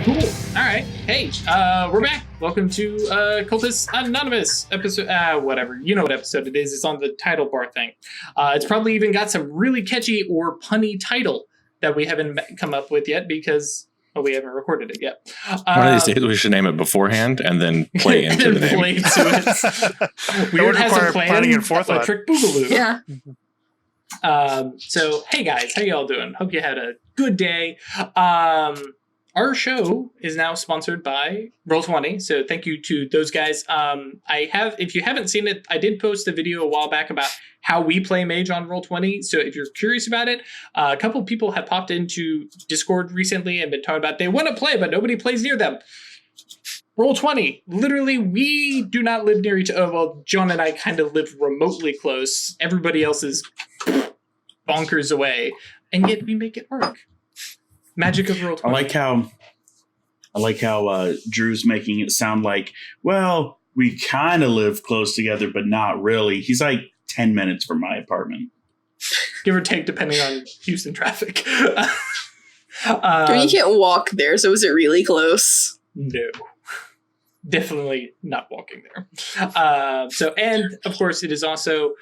Cool. All right. Hey, we're back. Welcome to Occultists Anonymous episode. Whatever. You know what episode it is. It's on the title bar thing. It's probably even got some really catchy or punny title that we haven't come up with yet because we haven't recorded it yet. One of these days we should name it beforehand and then play into the name. Play into it. Wyrd has a plan. Planning and forethought. Electric Boogaloo. Yeah. So, hey guys, how y'all doing? Hope you had a good day. Our show is now sponsored by Roll20, so thank you to those guys. If you haven't seen it, I did post a video a while back about how we play Mage on Roll20, so if you're curious about it, a couple people have popped into Discord recently and been talking about they want to play, but nobody plays near them. Roll20, literally, we do not live near each other. Well, John and I kind of live remotely close. Everybody else is bonkers away, and yet we make it work. Magic of Roll20. I like how Drew's making it sound like, well, we kind of live close together, but not really. He's like 10 minutes from my apartment. Give or take, depending on Houston traffic. You can't walk there, so is it really close? No. Definitely not walking there. And of course, it is also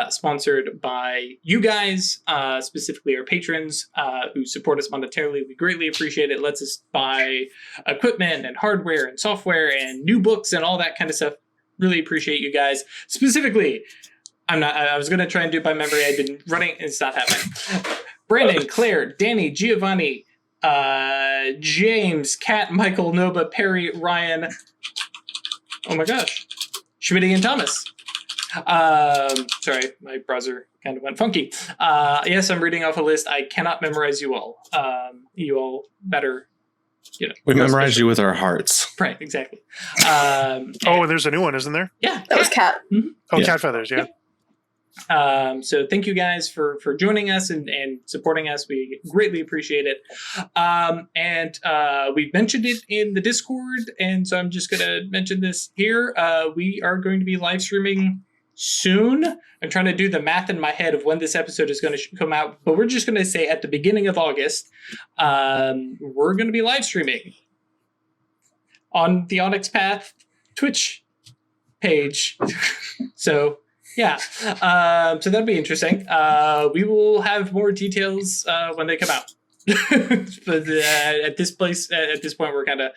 sponsored by you guys, specifically our patrons who support us monetarily. We greatly appreciate it. It lets us buy equipment and hardware and software and new books and all that kind of stuff. Really appreciate you guys. Specifically, I was going to try and do it by memory. I've been running. It's not happening. Brandon, Claire, Danny, Giovanni, James, Kat, Michael, Nova, Perry, Ryan. Oh my gosh. Schmitty and Thomas. Sorry, my browser kind of went funky. Yes, I'm reading off a list. I cannot memorize you all. You all better, We memorize you with our hearts. Right, exactly. There's a new one, isn't there? Yeah. That was Cat. Mm-hmm. Oh, yeah. Cat feathers, yeah. So thank you guys for joining us and supporting us. We greatly appreciate it. We've mentioned it in the Discord, and so I'm just going to mention this here. We are going to be live streaming soon. I'm trying to do the math in my head of when this episode is going to come out, but we're just going to say at the beginning of August, we're going to be live streaming on the Onyx Path Twitch page. So yeah, so that'll be interesting. We will have more details when they come out. But at this point, we're kind of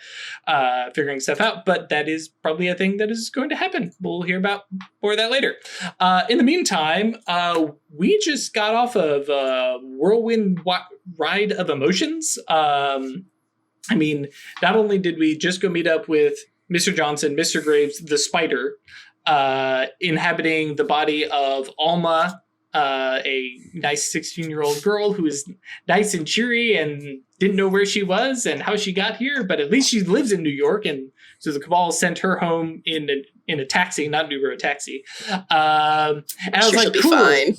figuring stuff out. But that is probably a thing that is going to happen. We'll hear about more of that later. In the meantime, we just got off of a whirlwind ride of emotions. Not only did we just go meet up with Mr. Johnson, Mr. Graves, the spider, inhabiting the body of Alma, a nice 16-year-old girl who is nice and cheery and didn't know where she was and how she got here, but at least she lives in New York, and so the Cabal sent her home in a taxi, not an Uber, a taxi. And I was like, cool. Fine.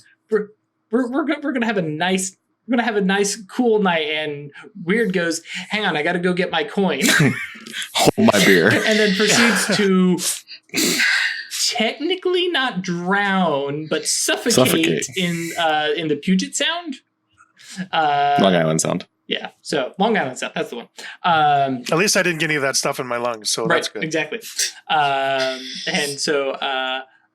We're gonna have a nice. We're going to have a nice, cool night. And Wyrd goes, hang on, I got to go get my coin. Hold my beer. And then proceeds to technically not drown, but suffocate. in the Puget Sound. Long Island Sound. Yeah, so Long Island Sound, that's the one. At least I didn't get any of that stuff in my lungs, so right, that's good. Exactly. And so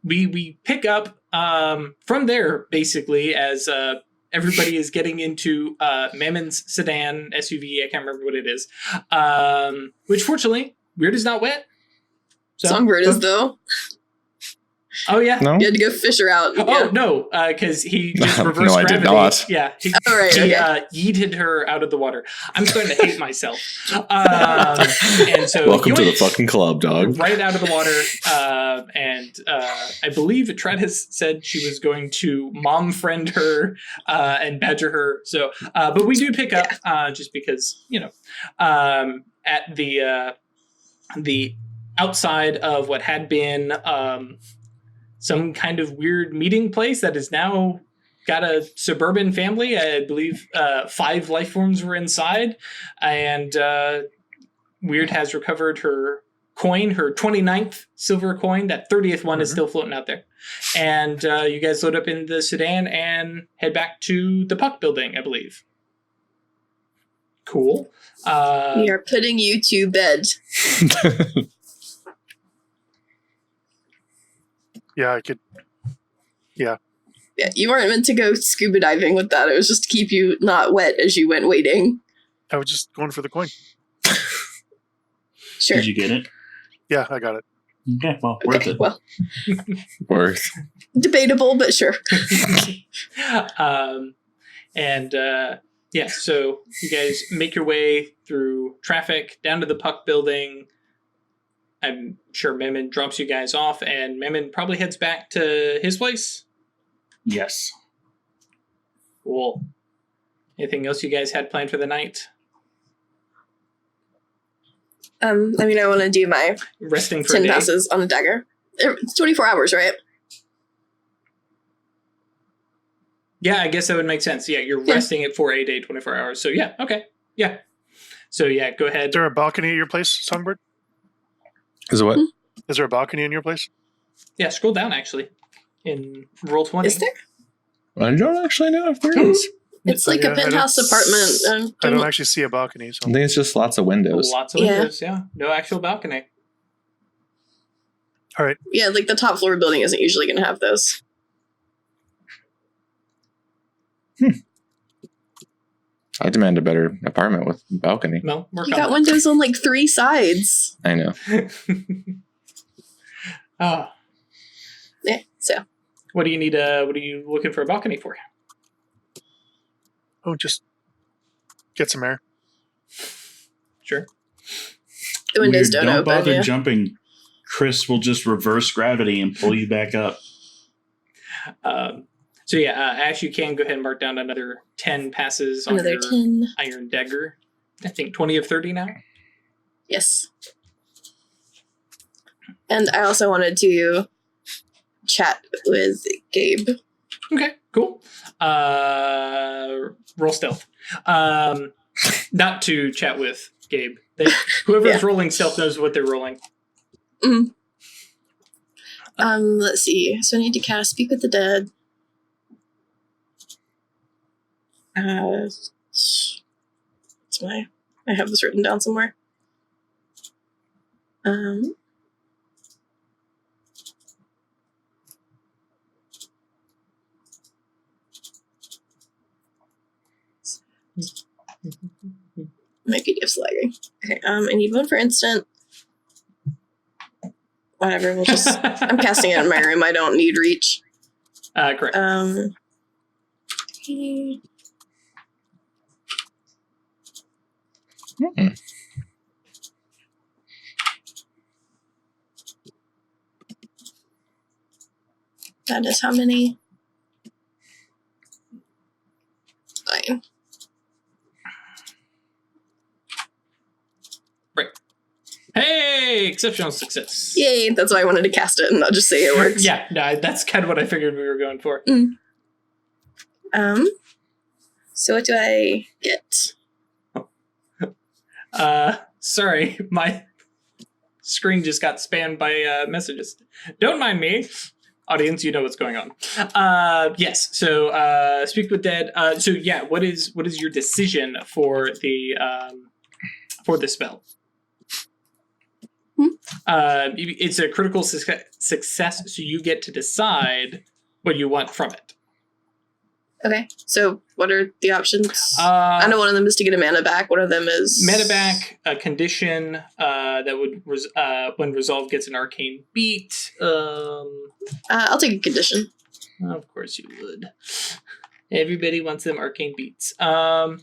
we pick up from there, basically, as... everybody is getting into Mammon's sedan SUV. I can't remember what it is. Which, fortunately, Wyrd is not wet. So, Songbird is, though. Oh, yeah. No? You had to go fish her out. Oh, no, because he just reversed No, I gravity. did not. Yeah, he okay. yeeted her out of the water. I'm starting to hate myself. And so welcome to the fucking club, dog. Right out of the water. I believe Atratus said she was going to mom friend her and badger her. So, but we do pick up just because, at the outside of what had been some kind of weird meeting place that is now got a suburban family. I believe 5 life forms were inside, and Wyrd has recovered her coin, her 29th silver coin. That 30th one is still floating out there. And you guys load up in the sedan and head back to the Puck building, I believe. Cool. We are putting you to bed. Yeah, I could. Yeah, you weren't meant to go scuba diving with that. It was just to keep you not wet as you went wading. I was just going for the coin. Sure. Did you get it? Yeah, I got it. Okay, well, worth it. Well, Worth. debatable, but sure. Yeah, so you guys make your way through traffic down to the Puck building. I'm sure Mammon drops you guys off, and Mammon probably heads back to his place. Yes. Cool. Anything else you guys had planned for the night? I want to do my Resting for 10 a day? passes on a dagger. It's 24 hours, right? Yeah, I guess that would make sense. Yeah, you're resting it for a day, 24 hours. So yeah, okay. Yeah. So yeah, go ahead. Is there a balcony at your place, Songbird? Is it what? Is there a balcony in your place? Yeah, scroll down actually in roll 20. Is there? I don't actually know if there is. It's like Yeah, a penthouse apartment. I don't actually see a balcony. So. I think it's just lots of windows. Lots of windows, yeah. No actual balcony. All right. Yeah, like the top floor building isn't usually going to have those. I demand a better apartment with a balcony. No, work You on got that. windows on like 3 sides. I know. Oh, Yeah, so. what do you need? What are you looking for a balcony for? Oh, just get some air. Sure. The windows Weird. don't open. bother Yeah. jumping. Chris will just reverse gravity and pull you back up. So yeah, Ash, you can go ahead and mark down another 10 passes on Another your 10. iron dagger. I think 20 of 30 now. Yes. And I also wanted to chat with Gabe. Okay, cool. Roll stealth. Not to chat with Gabe. Whoever's rolling stealth knows what they're rolling. Mm. Let's see. So I need to cast Speak with the Dead. It's I have this written down somewhere. My PDF's lagging. Okay, I need one for instant. Whatever, we'll just... I'm casting it in my room. I don't need reach. Correct. Okay. That is how many? 9. Right. Hey, exceptional success. Yay, that's why I wanted to cast it and not just say it works. Yeah, no, that's kind of what I figured we were going for. So what do I get? Sorry, my screen just got spammed by messages. Don't mind me. Audience, you know what's going on. Yes, so Speak with Dead. So yeah, what is your decision for the spell? It's a critical success, so you get to decide what you want from it. Okay, so what are the options? I know one of them is to get a mana back. One of them is... Mana back, a condition that would, when resolved, gets an arcane beat. I'll take a condition. Of course you would. Everybody wants them arcane beats. I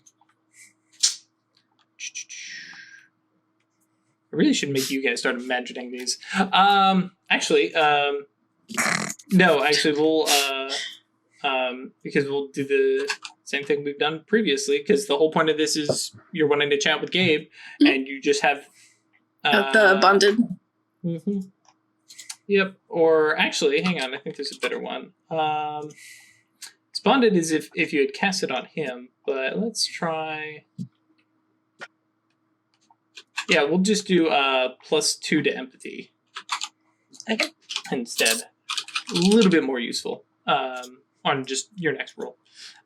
really should make you guys start imagining these. No, actually, we'll because we'll do the same thing we've done previously. Because the whole point of this is you're wanting to chat with Gabe, and you just have the bonded. Mm-hmm. Yep. Or actually, hang on. I think there's a better one. It's bonded is if you had cast it on him, but let's try. Yeah, we'll just do +2 to empathy. Okay. Instead. A little bit more useful on just your next roll.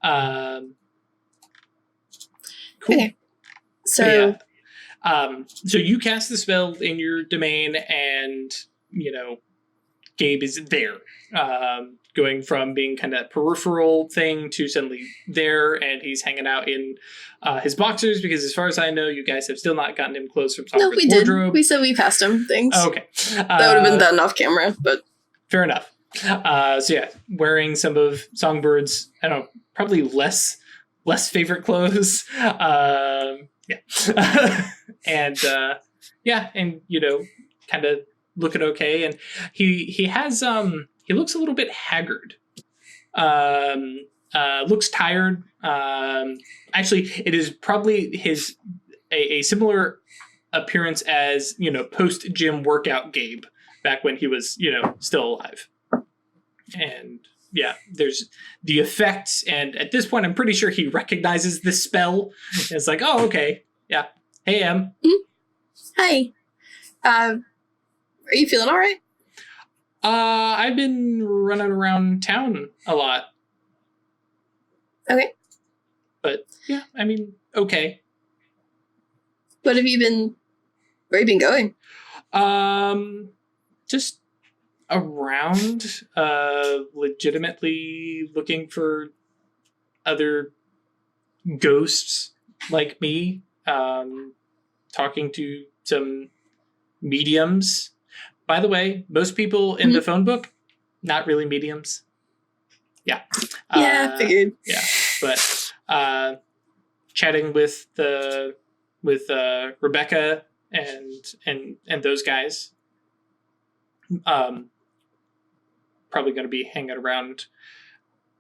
Cool. Okay. So So you cast the spell in your domain, and Gabe is there, going from being kind of peripheral thing to suddenly there, and he's hanging out in his boxers because, as far as I know, you guys have still not gotten him clothes from no, Songbird's we did. wardrobe. We said we passed him things. Oh, okay, That would have been done off camera, but fair enough. So yeah, wearing some of Songbird's, I don't know, probably less favorite clothes. And kind of looking okay, and he has he looks a little bit haggard. Looks tired. Actually, it is probably a similar appearance as post gym workout Gabe back when he was still alive. And yeah, there's the effects, and at this point I'm pretty sure he recognizes this spell. It's like, oh, okay, yeah, hey Em. hi. Are you feeling all right? I've been running around town a lot. Okay. But yeah, I mean, okay. Where have you been going? Just around, legitimately looking for other ghosts like me, talking to some mediums. By the way, most people in the phone book, not really mediums. Yeah. Yeah, figured. Yeah, but chatting with Rebecca and those guys. Probably going to be hanging around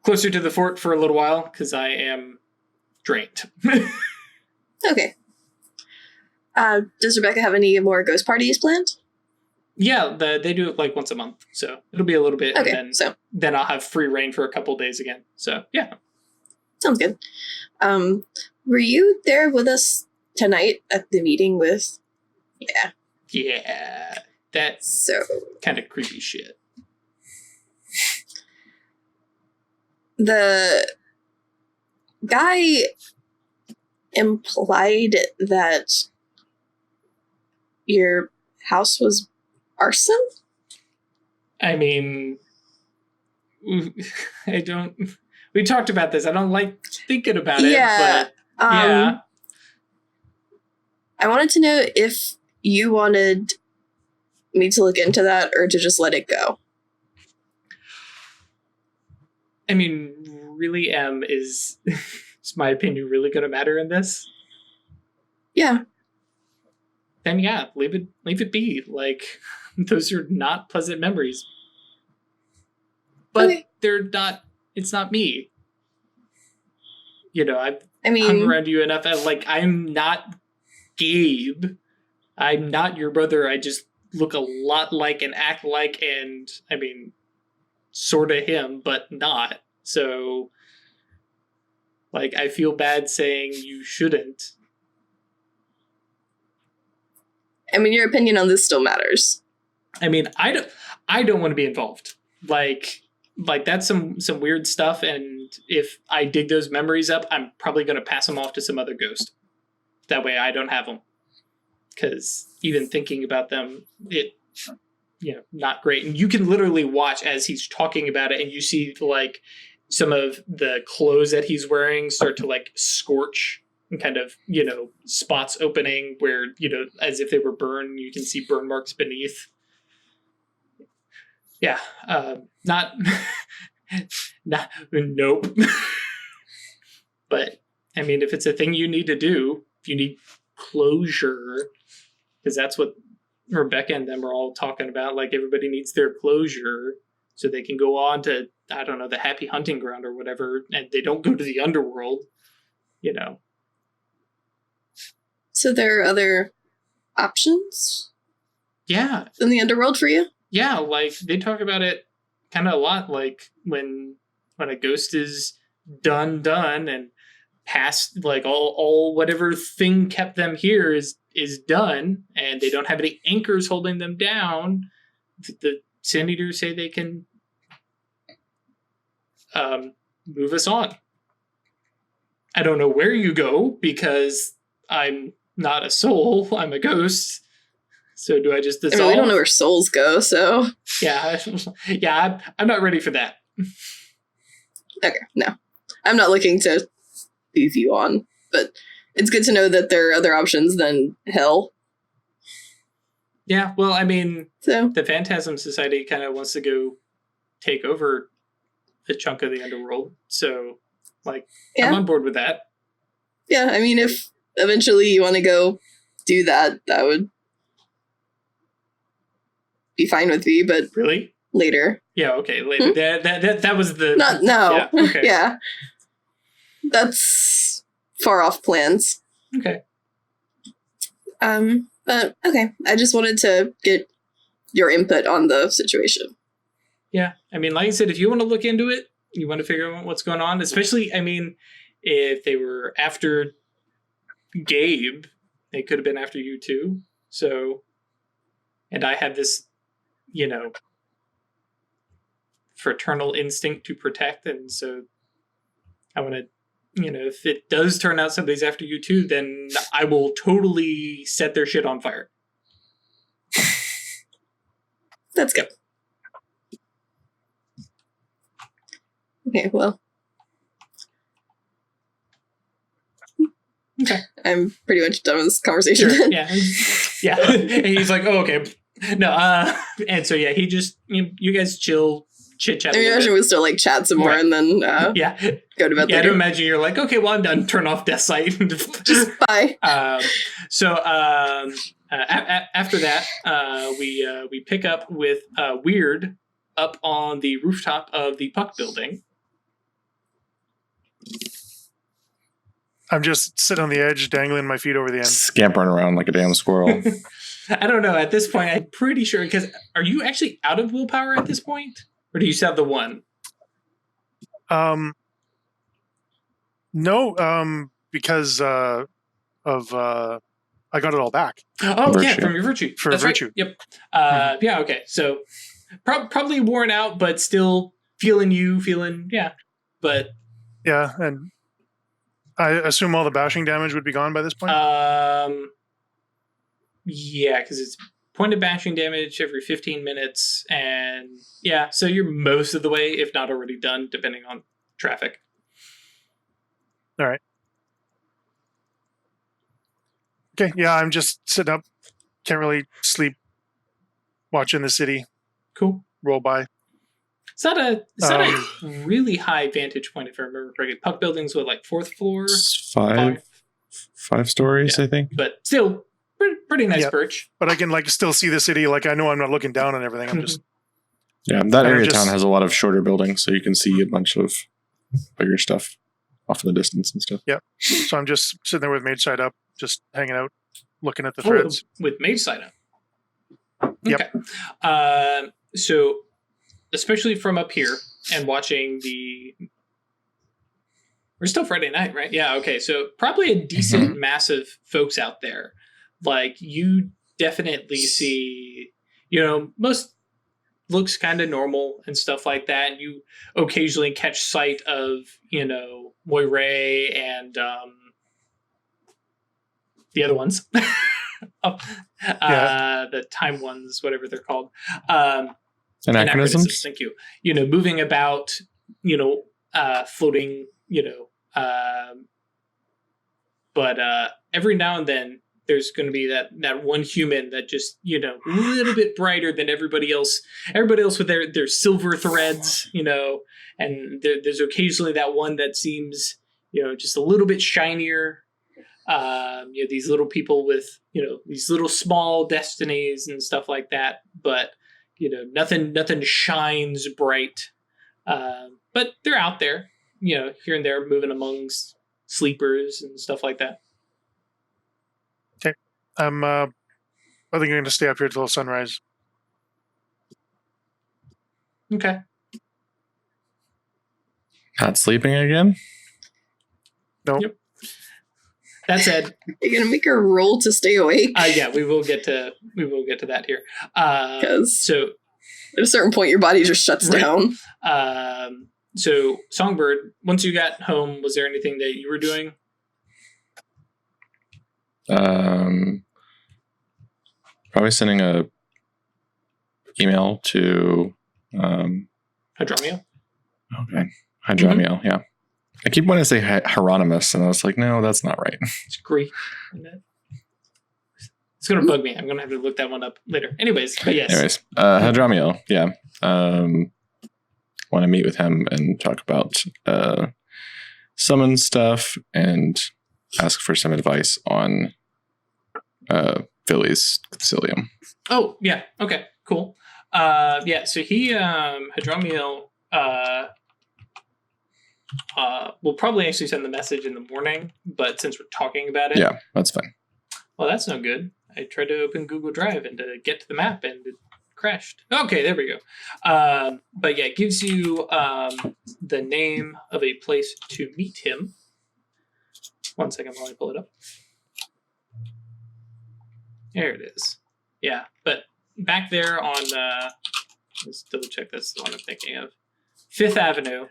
closer to the fort for a little while because I am drained. Okay. Does Rebecca have any more ghost parties planned? Yeah, they do it like once a month, so it'll be a little bit, Okay, and then I'll have free reign for a couple days again. So yeah, sounds good. Were you there with us tonight at the meeting with? Yeah, that's so kind of creepy shit. The guy implied that your house was arson? I mean, we talked about this. I don't like thinking about it, but yeah. I wanted to know if you wanted me to look into that or to just let it go. I mean, really, is my opinion really going to matter in this? Yeah. Then yeah, leave it be. Like, those are not pleasant memories. But Okay. they're not. It's not me. I've I hung around you enough. I'm not Gabe. I'm not your brother. I just look a lot like and act like, and I mean, sort of him, but not. So, I feel bad saying you shouldn't. I mean, your opinion on this still matters. I mean, I don't want to be involved. Like that's some weird stuff, and if I dig those memories up, I'm probably going to pass them off to some other ghost. That way I don't have them. Because even thinking about them, not great. And you can literally watch as he's talking about it, and you see some of the clothes that he's wearing start to scorch and kind of, spots opening where, as if they were burned, you can see burn marks beneath. Yeah. Nope. But I mean, if it's a thing you need to do, if you need closure, because that's what Rebecca and them are all talking about. Everybody needs their closure so they can go on to, I don't know, the happy hunting ground or whatever, and they don't go to the underworld, So there are other options? Yeah. In the underworld for you? Yeah, they talk about it kind of a lot, when a ghost is done and past, all whatever thing kept them here is done, and they don't have any anchors holding them down. The Sand Eaters say they can move us on. I don't know where you go, because I'm not a soul. I'm a ghost. So do I just dissolve? I mean, we don't know where souls go, so... Yeah, I'm not ready for that. Okay, no. I'm not looking to leave you on, but it's good to know that there are other options than hell. Yeah, well, I mean, So the Phantasm Society kind of wants to go take over a chunk of the Underworld. So, like, I'm yeah, on board with that. yeah. I mean, if eventually you want to go do that, that would be fine with me. But Really? later, Yeah, okay, later. That was the... not now. Yeah, okay. Yeah, that's far off plans. Okay. But okay, I just wanted to get your input on the situation. Yeah, I mean, like I said, if you want to look into it, you want to figure out what's going on, especially, I mean, if they were after Gabe, they could have been after you too. So, and I have this, fraternal instinct to protect, and so I want to, if it does turn out somebody's after you too, then I will totally set their shit on fire. That's good. Okay, well. Okay. I'm pretty much done with this conversation then. Yeah. And he's like, oh, okay. No, and so, yeah, he just, you guys chill, chit-chat I mean, imagine we still, chat some more Right. and then Yeah. go to bed Yeah, I later. don't imagine you're like, okay, well, I'm done. Turn off Death Sight. Just bye. After that, we pick up with Wyrd up on the rooftop of the Puck building. I'm just sitting on the edge, dangling my feet over the end. Scampering around like a damn squirrel. I don't know. At this point, I'm pretty sure, because are you actually out of willpower at this point? Or do you still have the one? No, because I got it all back. Oh, yeah, Virtue. from your virtue. For That's virtue. Right. Yep. Yeah, okay. So probably worn out, but still feeling, yeah. But Yeah, and I assume all the bashing damage would be gone by this point. yeah, because it's point of bashing damage every 15 minutes, and yeah, so you're most of the way, if not already done, depending on traffic. All right. Okay, yeah, I'm just sitting up. Can't really sleep. Watching the city Cool. roll by. It's not a really high vantage point, if I remember correctly. Puck building's what, like fourth floor? It's five stories, Yeah. I think. But still, pretty nice Yep. perch. But I can still see the city. I know I'm not looking down on everything. I'm just Yeah, that area of just- town has a lot of shorter buildings, so you can see a bunch of bigger stuff off in the distance and stuff. so I'm just sitting there with mage side up, just hanging out, looking at the Oh, threads. with mage side up. Yep. Okay. So, especially from up here and watching we're still Friday night, right? Yeah, okay. So probably a decent mass of folks out there. You definitely see, most looks kind of normal and stuff like that. And you occasionally catch sight of, Moiray and the other ones. The time ones, whatever they're called. Anachronisms? Thank you. Moving about, floating, but every now and then there's going to be that one human that just, a little bit brighter than everybody else. Everybody else with their silver threads, and there's occasionally that one that seems, just a little bit shinier. These little people with, these little small destinies and stuff like that, but nothing shines bright. But they're out there, here and there, moving amongst sleepers and stuff like that. I'm I think I'm going to stay up here till sunrise. Okay. Not sleeping again? Nope. Yep. That said, You're gonna make a roll to stay awake. yeah, we will get to that here. Because So at a certain point, your body just shuts Right. down. So Songbird, once you got home, was there anything that you were doing? Probably sending a email to Hadromio? okay, Hydromiel. Yeah, I keep wanting to say Hieronymus, and I was like, no, that's not right. It's Greek. It's going to bug me. I'm going to have to look that one up later. Anyways, but yes. Hadromiel. Yeah, want to meet with him and talk about summon stuff and ask for some advice on Philly's Concilium. Oh, yeah. Okay, cool. Yeah, so he, Hadromiel, will probably actually send the message in the morning, but since we're talking about it. Yeah, that's fine. Well, that's no good. I tried to open Google Drive and to get to the map and it crashed. Okay, there we go. But yeah, it gives you the name of a place to meet him. 1 second while I pull it up. There it is. Yeah, but back there on, let's double check that's the one I'm thinking of. 5th Avenue.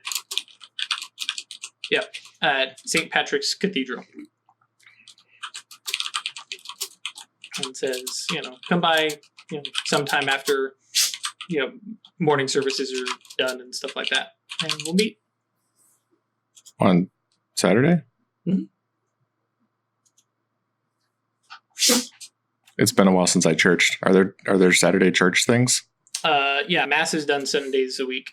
Yep, at St. Patrick's Cathedral. And says, come by, sometime after, morning services are done and stuff like that. And we'll meet. On Saturday? Mm-hmm. It's been a while since I churched. Are there Saturday church things? Yeah, Mass is done 7 days a week.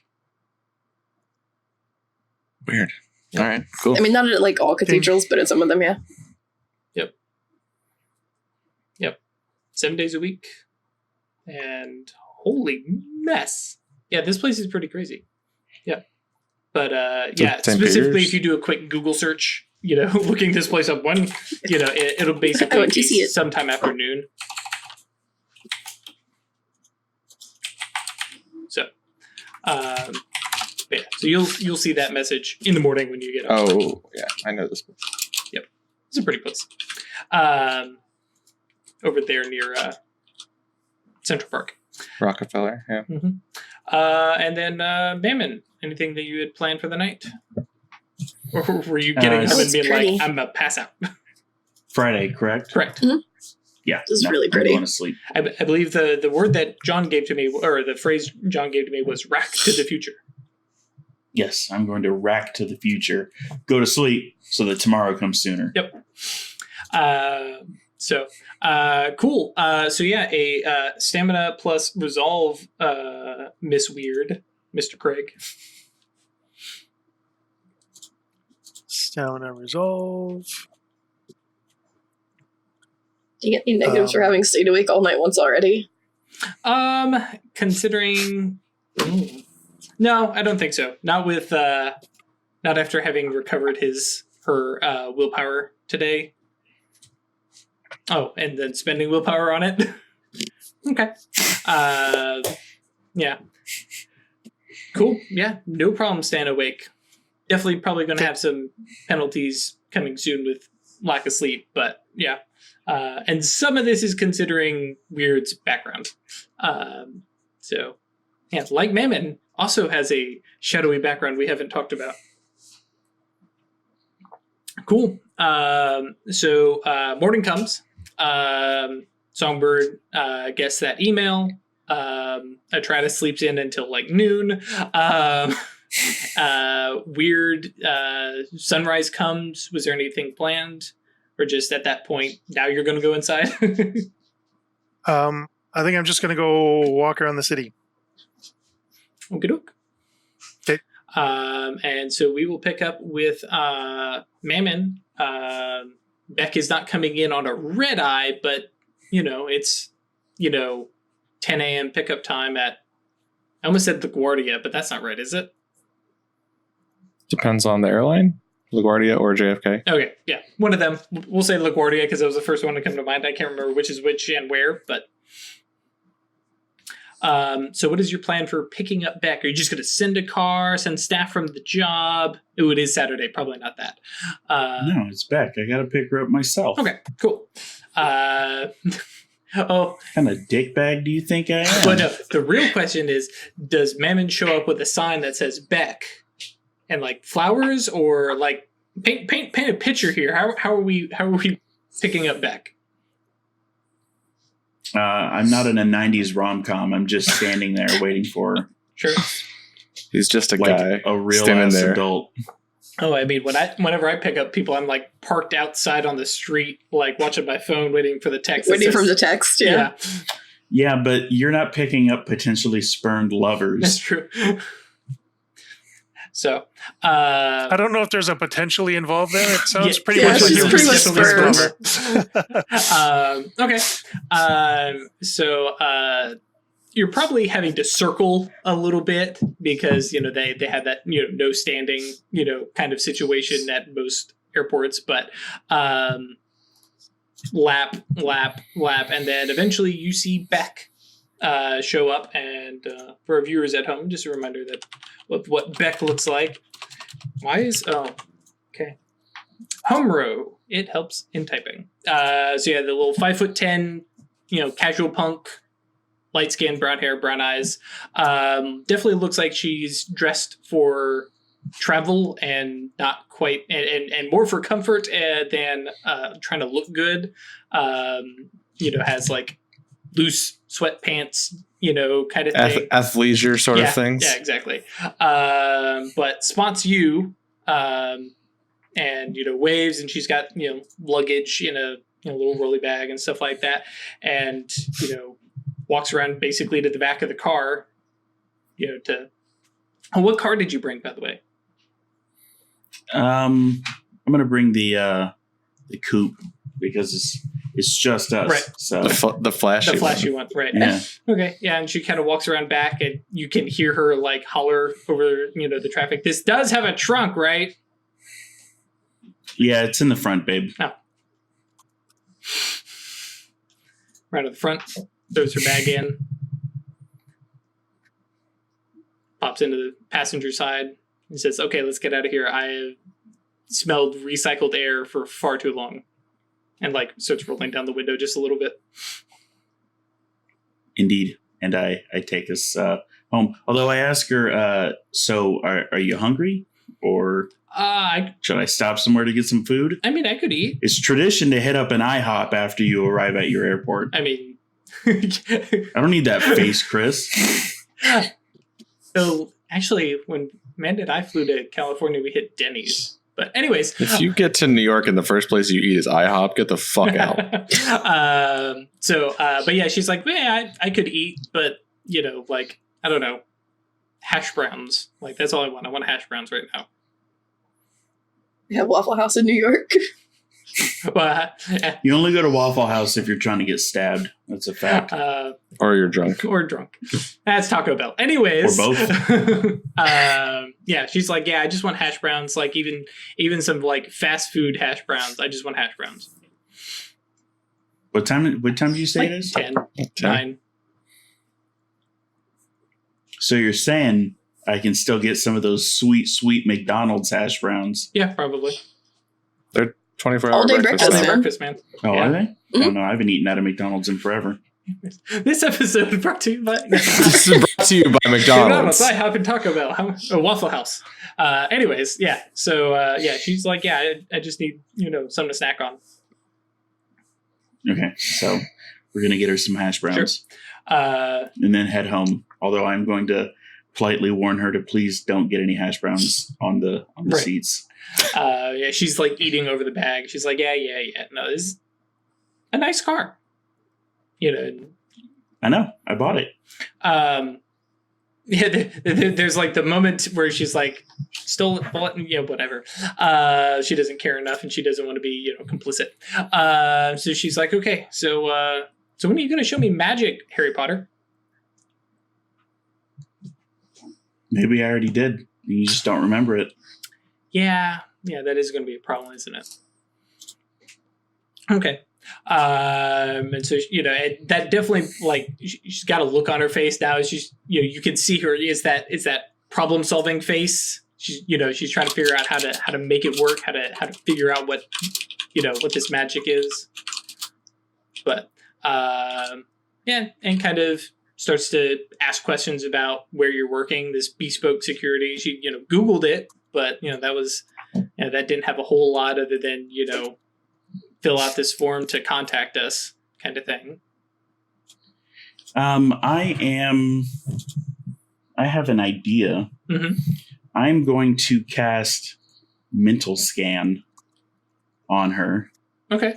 Weird. Yep. All right, cool. I mean, not at like all cathedrals, but at some of them, yeah. Yep. 7 days a week. And holy mess. Yeah, this place is pretty crazy. Yeah. But yeah, St. specifically Peter's? if you do a quick Google search, looking this place up, it'll I basically went to see be it. sometime after noon. So, yeah, so you'll see that message in the morning when you get up. Oh, yeah, I know this place. It's a pretty place. Over there near Central Park. Rockefeller, yeah. And then Mammon, anything that you had planned for the night? Or were you getting up and it's being pretty. like, I'm going to pass out? Friday, correct? Correct. Yeah. This is really pretty. I'm going to sleep. I believe the word that John gave to me, or the phrase John gave to me was rack to the future. Yes, I'm going to rack to the future. Go to sleep so that tomorrow comes sooner. Yep. Cool. So yeah, a stamina plus resolve, Miss Wyrd, Mr. Craig. Stamina resolve. Do you get any negatives for having stayed awake all night once already? Considering, no, I don't think so. Not with, not after having recovered her willpower today. Oh, and then spending willpower on it. Okay. Yeah. Cool. Yeah, no problem staying awake. Definitely probably going to have some penalties coming soon with lack of sleep, but yeah. And some of this is considering Wyrd's background. So, yeah, like Mammon, also has a shadowy background we haven't talked about. Cool. So morning comes. Songbird gets that email. Atratus sleeps in until like noon. Wyrd, sunrise comes. Was there anything planned? Or just at that point, now you're going to go inside? I think I'm just going to go walk around the city. Okie doke. Okay. And so we will pick up with Mammon. Beck is not coming in on a red eye, but, it's, 10 a.m. pickup time at, I almost said LaGuardia, but that's not right, is it? Depends on the airline, LaGuardia or JFK. Okay, yeah. One of them. We'll say LaGuardia because that was the first one to come to mind. I can't remember which is which and where, but... So what is your plan for picking up Beck? Are you just going to send a car, send staff from the job? Ooh, it is Saturday. Probably not that. No, it's Beck. I got to pick her up myself. Okay, cool. What kind of dickbag do you think I am? Well, no, the real question is, does Mammon show up with a sign that says Beck and like flowers, or like paint a picture here? How are we picking up Beck? I'm not in a 90s rom-com. I'm just standing there waiting for her. Sure. He's just a Like guy a real standing ass there. adult. Oh, I mean, whenever I pick up people, I'm like parked outside on the street, like watching my phone, waiting for the text. that Waiting for says- the text. Yeah. Yeah, but you're not picking up potentially spurned That's lovers. true. So, I don't know if there's a potentially involved there. It sounds Yeah, pretty yeah, much like she's it pretty was much spurned. okay. So you're probably having to circle a little bit because, you know, they have that, you know, no standing, you know, kind of situation at most airports, but lap, and then eventually you see Beck show up. And for our viewers at home, just a reminder that what Beck looks like. Okay. Home row. It helps in typing. So yeah, the little 5'10", you know, casual punk, light skin, brown hair, brown eyes. Definitely looks like she's dressed for travel and not quite, and more for comfort than trying to look good. You know, has like loose sweatpants, you know, kind of thing. Athleisure sort of things. Yeah, exactly. But spots you, and, you know, waves, and she's got, you know, luggage in a little rolly bag and stuff like that. And, you know, walks around basically to the back of the car, you know, what car did you bring, by the way? I'm going to bring the coupe because it's just us. Right. So The flashy The one. flashy one, right. yeah. Okay, yeah, and she kind of walks around back, and you can hear her, like, holler over, you know, the traffic. This does have a trunk, right? Yeah, it's in the front, babe. Right at the front, throws her bag in, pops into the passenger side, and says, okay, let's get out of here. I have smelled recycled air for far too long. And, like, starts rolling down the window just a little bit. Indeed. And I take us home. Although I ask her, so are you hungry? Or should I stop somewhere to get some food? I mean, I could eat. It's tradition to hit up an IHOP after you arrive at your airport. I mean... I don't need that face, Chris. So, actually, when Amanda and I flew to California, we hit Denny's. But anyways... If you get to New York and the first place you eat is IHOP, get the fuck out. But yeah, she's like, yeah, I could eat, but, you know, like, I don't know, hash browns. Like, that's all I want. I want hash browns right now. Yeah, Waffle House in New York. You only go to Waffle House if you're trying to get stabbed. That's a fact. Or you're drunk. Or drunk. That's Taco Bell. Anyways. Or both. Yeah, she's like, yeah, I just want hash browns. Like, even some, like, fast food hash browns. I just want hash browns. What time do you say Like it is? 10, 10. 9. So you're saying I can still get some of those sweet McDonald's hash browns. Yeah, probably. They're 24-hour All-day breakfast. breakfast, now. man. Breakfast, man. Oh, Yeah. are they? Oh, no, I haven't eaten at a McDonald's in forever. This episode brought to you by... This is brought to you by McDonald's. I hop in Taco Bell. Waffle House. Anyways, yeah. So, yeah, she's like, yeah, I just need, you know, something to snack on. Okay, so we're going to get her some hash browns. And then head home. Although I'm going to politely warn her to please don't get any hash browns on the Right. seats. Yeah, she's like eating over the bag. She's like, yeah. No, this is a nice car. You know. I know. I bought it. Yeah, there's like the moment where she's like, stole it, whatever. She doesn't care enough, and she doesn't want to be, you know, complicit. So she's like, okay, so when are you going to show me magic, Harry Potter? Maybe I already did. You just don't remember it. Yeah, that is going to be a problem, isn't it? Okay. And so, you know, that definitely, like, she's got a look on her face now. She's, you know, you can see her is that problem solving face. She's, you know, she's trying to figure out how to make it work, how to figure out what, you know, what this magic is. But yeah, and kind of starts to ask questions about where you're working, this bespoke security. She, you know, Googled it, but, you know, that was, you know, that didn't have a whole lot other than, you know, fill out this form to contact us kind of thing. I have an idea. Mm-hmm. I'm going to cast Mental Scan on her. Okay.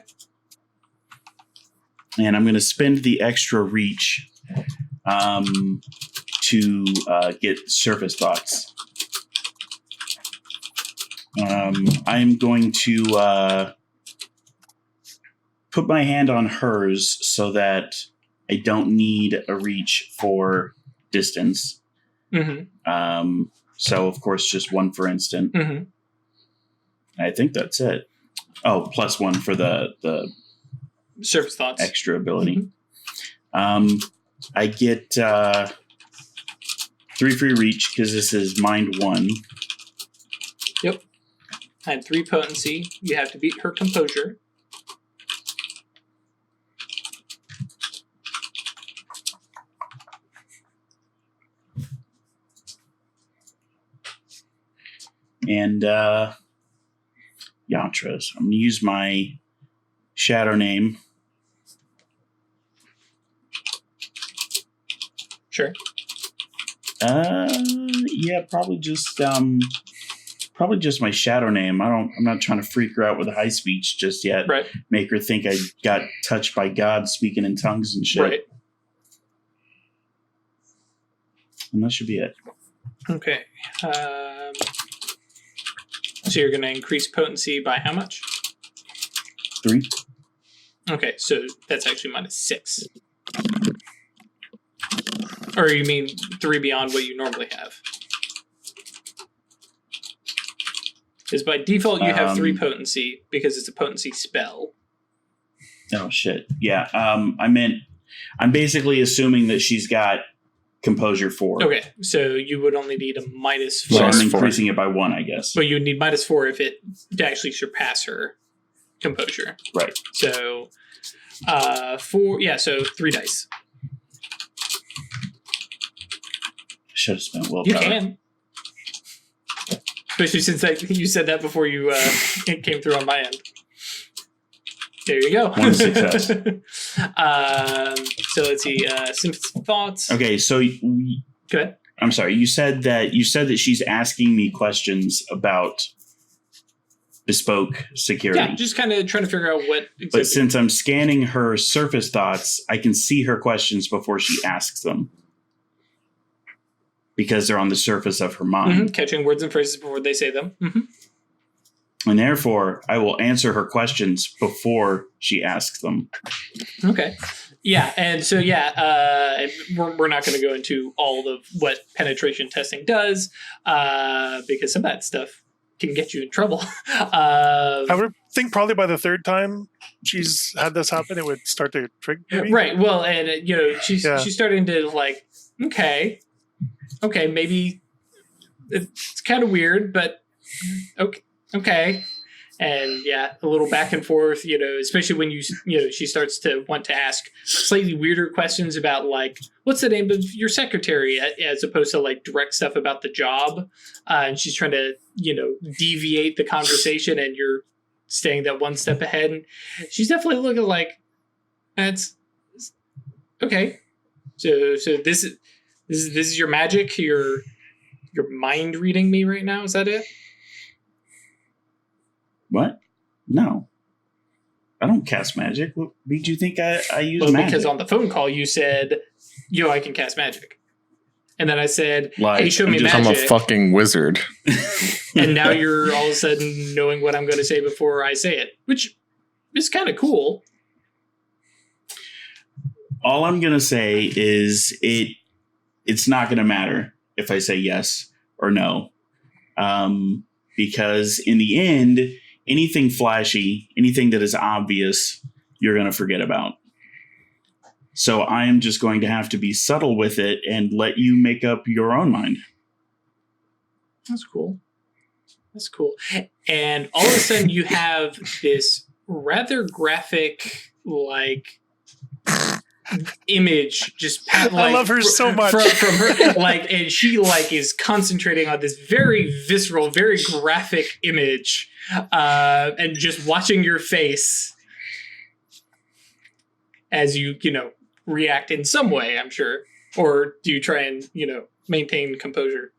And I'm going to spend the extra reach to get surface thoughts. I'm going to put my hand on hers so that I don't need a reach for distance. Mm-hmm. So, of course, just one for instant. Mm-hmm. I think that's it. Oh, +1 for the Surface thoughts. extra ability. Mm-hmm. I get 3 free reach because this is mind 1. Yep. And 3 potency. You have to beat her composure. And Yantras. I'm going to use my shadow name. Sure. Yeah, probably just my shadow name. I'm not trying to freak her out with a high speech just yet. Right. Make her think I got touched by God speaking in tongues and shit. Right. And that should be it. Okay. So you're going to increase potency by how much? 3. Okay, so that's actually -6. Or you mean 3 beyond what you normally have? Because by default you have 3 potency because it's a potency spell. Oh shit. Yeah. I'm basically assuming that she's got composure 4. Okay, so you would only need a -4. So I'm -4. increasing it by 1, I guess. But you would need -4 if it to actually surpass her composure. Right. So 4, yeah, so 3 dice. Should have spent willpower. You can. Especially since you said that before you it came through on my end. There you go. 1 success. So let's see. Some thoughts. Okay, so Go ahead. I'm sorry. You said that she's asking me questions about bespoke security. Yeah, just kind of trying to figure out what. But since I'm scanning her surface thoughts, I can see her questions before she asks them. Because they're on the surface of her mind. Catching words and phrases before they say them. Mm-hmm. And therefore, I will answer her questions before she asks them. Okay. Yeah, and so we're not going to go into all of what penetration testing does because some of that stuff can get you in trouble. I would think probably by the 3rd time she's had this happen, it would start to trigger. Maybe? Right. Well, and she's starting to like, okay, maybe it's kind of weird, but okay. And yeah, a little back and forth, especially when she starts to want to ask slightly weirder questions about like, what's the name of your secretary, as opposed to like direct stuff about the job. And she's trying to, deviate the conversation, and you're staying that one step ahead. And she's definitely looking like, that's okay. So this is your magic. You're mind reading me right now. Is that it? What? No. I don't cast magic. What made you think I use magic? Because on the phone call you said, I can cast magic. And then I said, hey, show me magic. I'm a fucking wizard. And now you're all of a sudden knowing what I'm going to say before I say it, which is kind of cool. All I'm going to say is it's not going to matter if I say yes or no. Because in the end, anything flashy, anything that is obvious, you're going to forget about. So I am just going to have to be subtle with it and let you make up your own mind. That's cool. And all of a sudden you have this rather graphic, like, image just like, I love her so much from her, like, and she like is concentrating on this very visceral, very graphic image, and just watching your face as you react in some way, I'm sure. Or do you try and, maintain composure?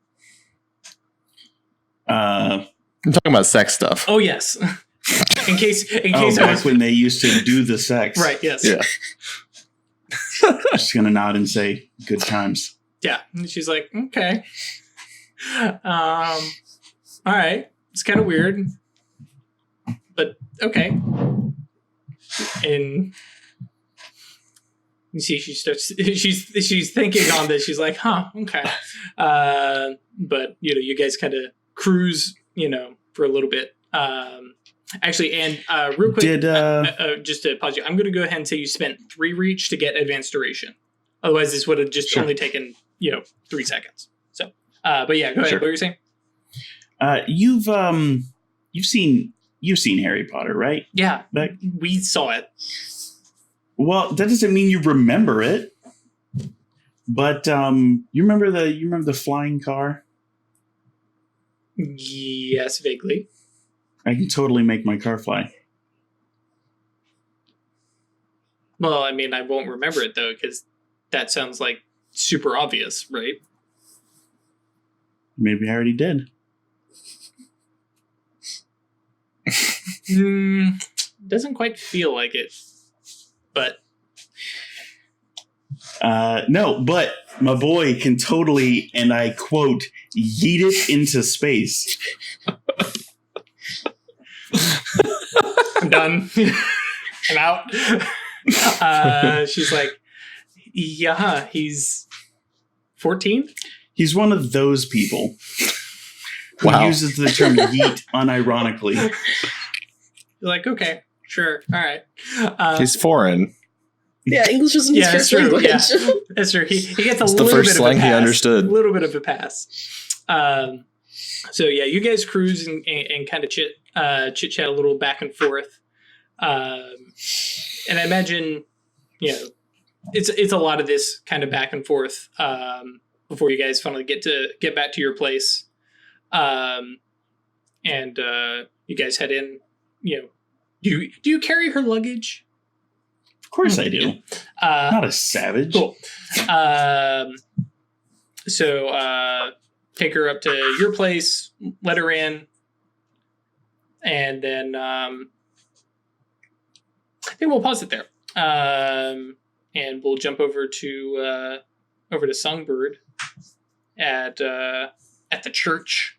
I'm talking about sex stuff. Oh, yes. in case back when they used to do the sex. Right, yes. Yeah. Just going to nod and say, good times. Yeah. And she's like, okay. All right. It's kind of weird. But okay. And you see she starts she's thinking on this. She's like, okay. But you guys kind of cruise, for a little bit. Actually, and real quick, just to pause you, I'm going to go ahead and say you spent 3 reach to get advanced duration. Otherwise, this would have just only taken 3 seconds. So, but yeah, go ahead. Sure. What were you saying? You've seen Harry Potter, right? Yeah, Beck? we saw it. Well, that doesn't mean you remember it. But you remember the flying car? Yes, vaguely. I can totally make my car fly. Well, I mean, I won't remember it though, because that sounds like super obvious, right? Maybe I already did. Doesn't quite feel like it, but no, but my boy can totally, and I quote, yeet it into space. I'm done. I'm out. She's like, yeah, he's 14. He's one of those people who Wow. uses the term yeet unironically. You're like, okay, sure, all right. He's foreign. Yeah, English isn't his Yeah, that's first true. language. Yeah. That's true. He gets a It's the little first bit slang of a he pass. understood. A little bit of a pass. So yeah, you guys cruise and kind of chit chat a little back and forth. And I imagine, it's a lot of this kind of back and forth before you guys finally get back to your place. And you guys head in. Do you carry her luggage? Of course I do. Not a savage. Cool. So take her up to your place, let her in, and then I think we'll pause it there, and we'll jump over to Songbird at the church.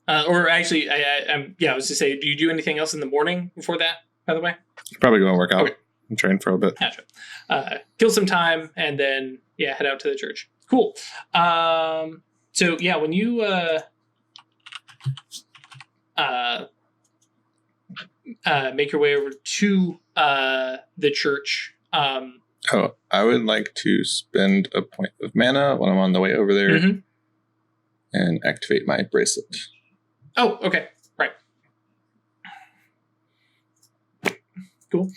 Or actually, I was to say, do you do anything else in the morning before that? By the way, Probably going to work out Okay. and train for a bit. gotcha. Kill some time and then head out to the church. Cool. So yeah, when you make your way over to the church, Oh, I would like to spend a point of mana when I'm on the way over there Mhm. and activate my bracelet. Oh, okay, right. Cool.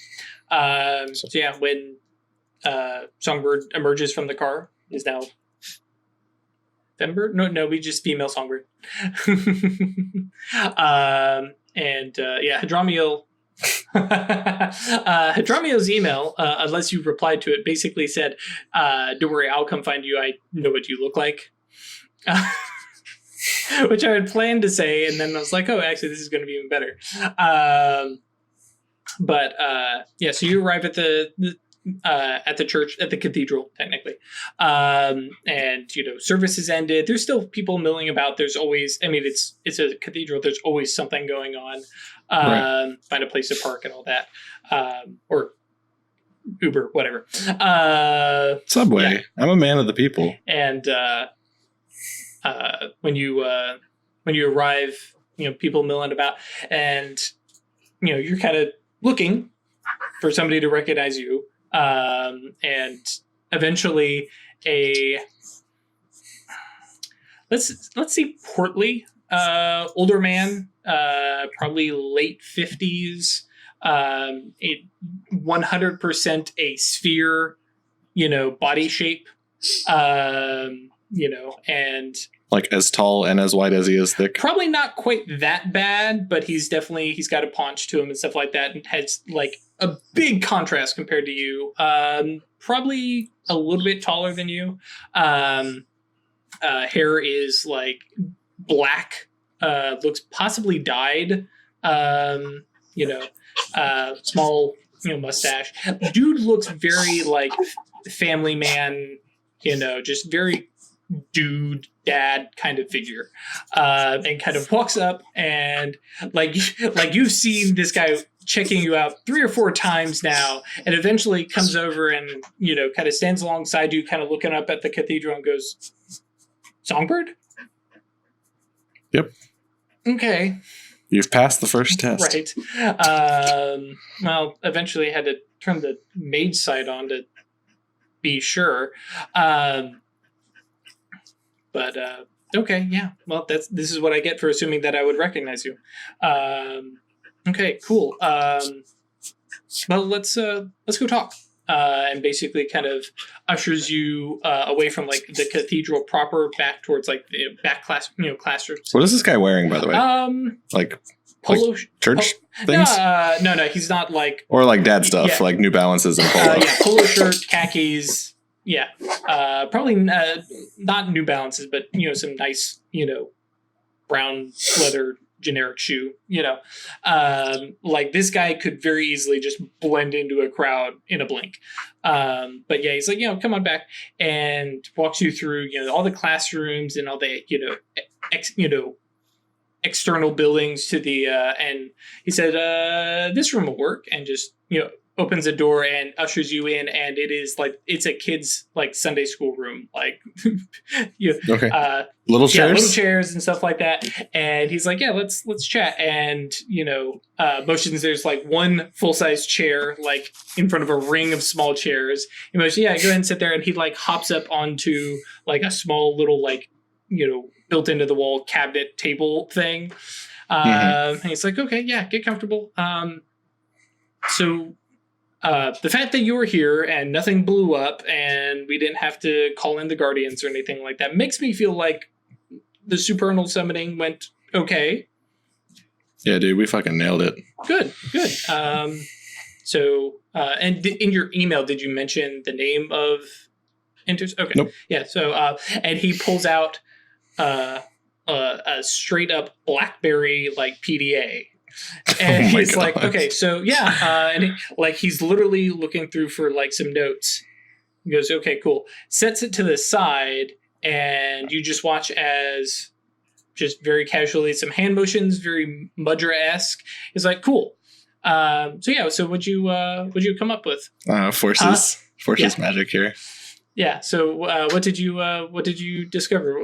So yeah, when Songbird emerges from the car, is now Fembird? No, we just female Songbird. Hadramiel. Hadramio's email, unless you replied to it, basically said, "Don't worry, I'll come find you. I know what you look like." Which I had planned to say, and then I was like, "Oh, actually, this is going to be even better." So you arrive at the church, at the cathedral, technically, and service is ended. There's still people milling about. There's always, it's a cathedral. There's always something going on. Right. Find a place to park and all that, or Uber, whatever. Subway. Yeah. I'm a man of the people. And when you arrive, people milling about, and you're kind of looking for somebody to recognize you, and eventually let's see, portly older man, probably late 50s, 100% a sphere, body shape, and Like as tall and as wide as he is thick. probably not quite that bad, but he's got a paunch to him and stuff like that, and has like a big contrast compared to you. Probably a little bit taller than you. Hair is like black. Looks possibly dyed. Small, mustache. Dude looks very like family man. Just very dude dad kind of figure, and kind of walks up and like you've seen this guy checking you out 3 or 4 times now, and eventually comes over and kind of stands alongside you, kind of looking up at the cathedral and goes, "Songbird?" Yep. Okay. You've passed the first test. Right. Well, eventually had to turn the mage side on to be sure. But okay, yeah. Well, this is what I get for assuming that I would recognize you. Okay, cool. Well, let's go talk. And basically, kind of ushers you away from like the cathedral proper, back towards like the back classrooms. What is this guy wearing, by the way? Like Polo church things? No, he's not like, or like dad stuff, like New Balances and polo. Polo shirt, khakis. Yeah, probably not New Balances, but some nice brown leather generic shoe. Like this guy could very easily just blend into a crowd in a blink. But yeah, he's like, come on back, and walks you through all the classrooms and all the external buildings to the and he said, "This room will work," and just opens the door and ushers you in, and it is like it's a kid's like Sunday school room, like okay, little chairs and stuff like that. And he's like, "Yeah, let's chat." And motions. There's like one full size chair like in front of a ring of small chairs. He motions, "Yeah, go ahead and sit there." And he like hops up onto like a small little like built into the wall cabinet table thing. And he's like, "Okay, yeah, get comfortable." So. The fact that you were here and nothing blew up and we didn't have to call in the Guardians or anything like that makes me feel like the Supernal summoning went okay. Yeah, dude, we fucking nailed it. Good. So, and in your email, did you mention the name of Okay. Nope. Yeah. So, and he pulls out a straight up BlackBerry like PDA. And he's God. like, okay, so yeah, and he's literally looking through for like some notes. He goes, okay, cool. Sets it to the side, and you just watch as just very casually some hand motions, very Mudra-esque. He's like, cool. So what'd you come up with? Forces magic here. Yeah. So what did you discover?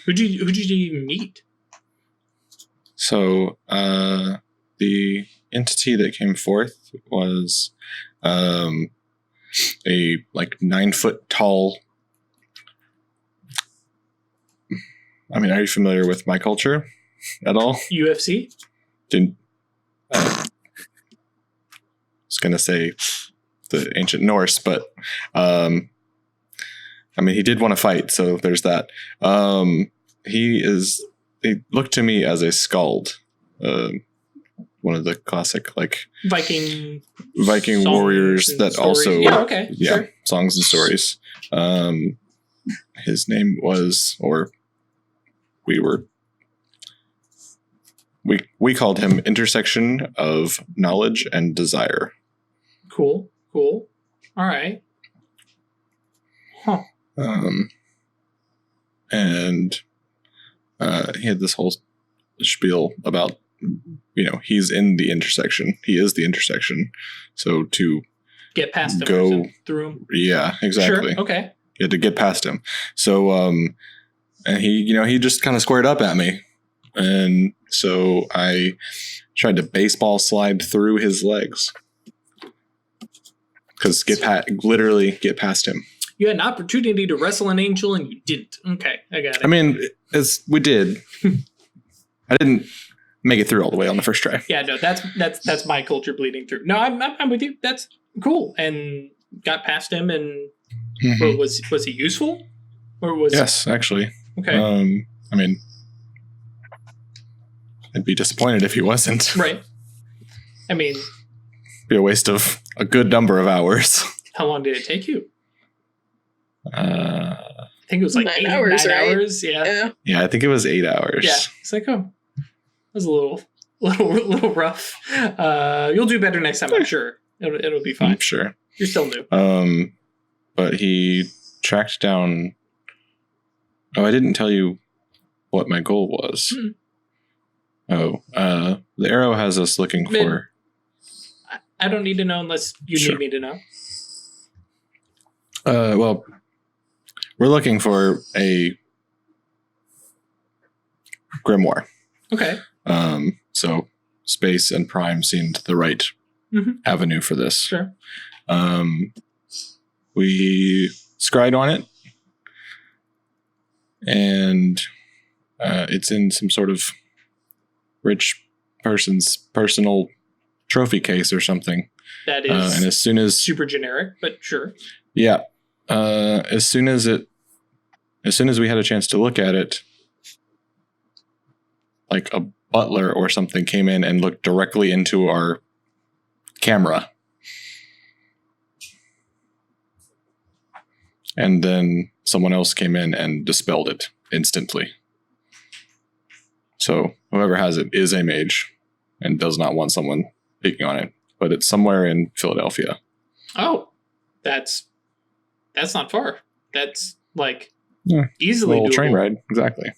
Who did you meet? So the entity that came forth was a like 9 foot tall. I mean, are you familiar with my culture at all? UFC? I was gonna say the ancient Norse, but I mean, he did want to fight, so there's that. He looked to me as a skald, one of the classic like Viking warriors that stories. also Sure. songs and stories. His name was, or we called him Intersection of Knowledge and Desire. Cool. All right. Huh. And he had this whole spiel about, he's in the intersection. He is the intersection. So to get past him, go through him. Yeah, exactly. Sure. Okay. You had to get past him. So, and he just kind of squared up at me. And so I tried to baseball slide through his legs. Because literally get past him. You had an opportunity to wrestle an angel and you didn't. Okay, I got it. I mean, we did. I didn't make it through all the way on the first try. Yeah, no, that's my culture bleeding through. No, I'm with you. That's cool. And got past him, and was he useful, or was yes, actually. Okay. I mean, I'd be disappointed if he wasn't. Right. I mean, be a waste of a good number of hours. How long did it take you? Uh, I think it was like 9 hours, 9 right? hours. Yeah. yeah, I think it was 8 hours. Yeah. It's like, oh, that was a little rough. You'll do better next time, I'm sure. It'll be fine. I'm sure. You're still new. But he tracked down. Oh, I didn't tell you what my goal was. Oh, the arrow has us looking for. I don't need to know unless you need me to know. Well, we're looking for a grimoire. Okay. So space and prime seemed the right avenue for this. Sure. We scried on it, and it's in some sort of rich person's personal trophy case or something. That is and as soon as super generic, but sure. Yeah. As soon as we had a chance to look at it, like a butler or something came in and looked directly into our camera. And then someone else came in and dispelled it instantly. So whoever has it is a mage and does not want someone peeking on it. But it's somewhere in Philadelphia. Oh, that's not far. That's like A easily little doable. train ride, exactly.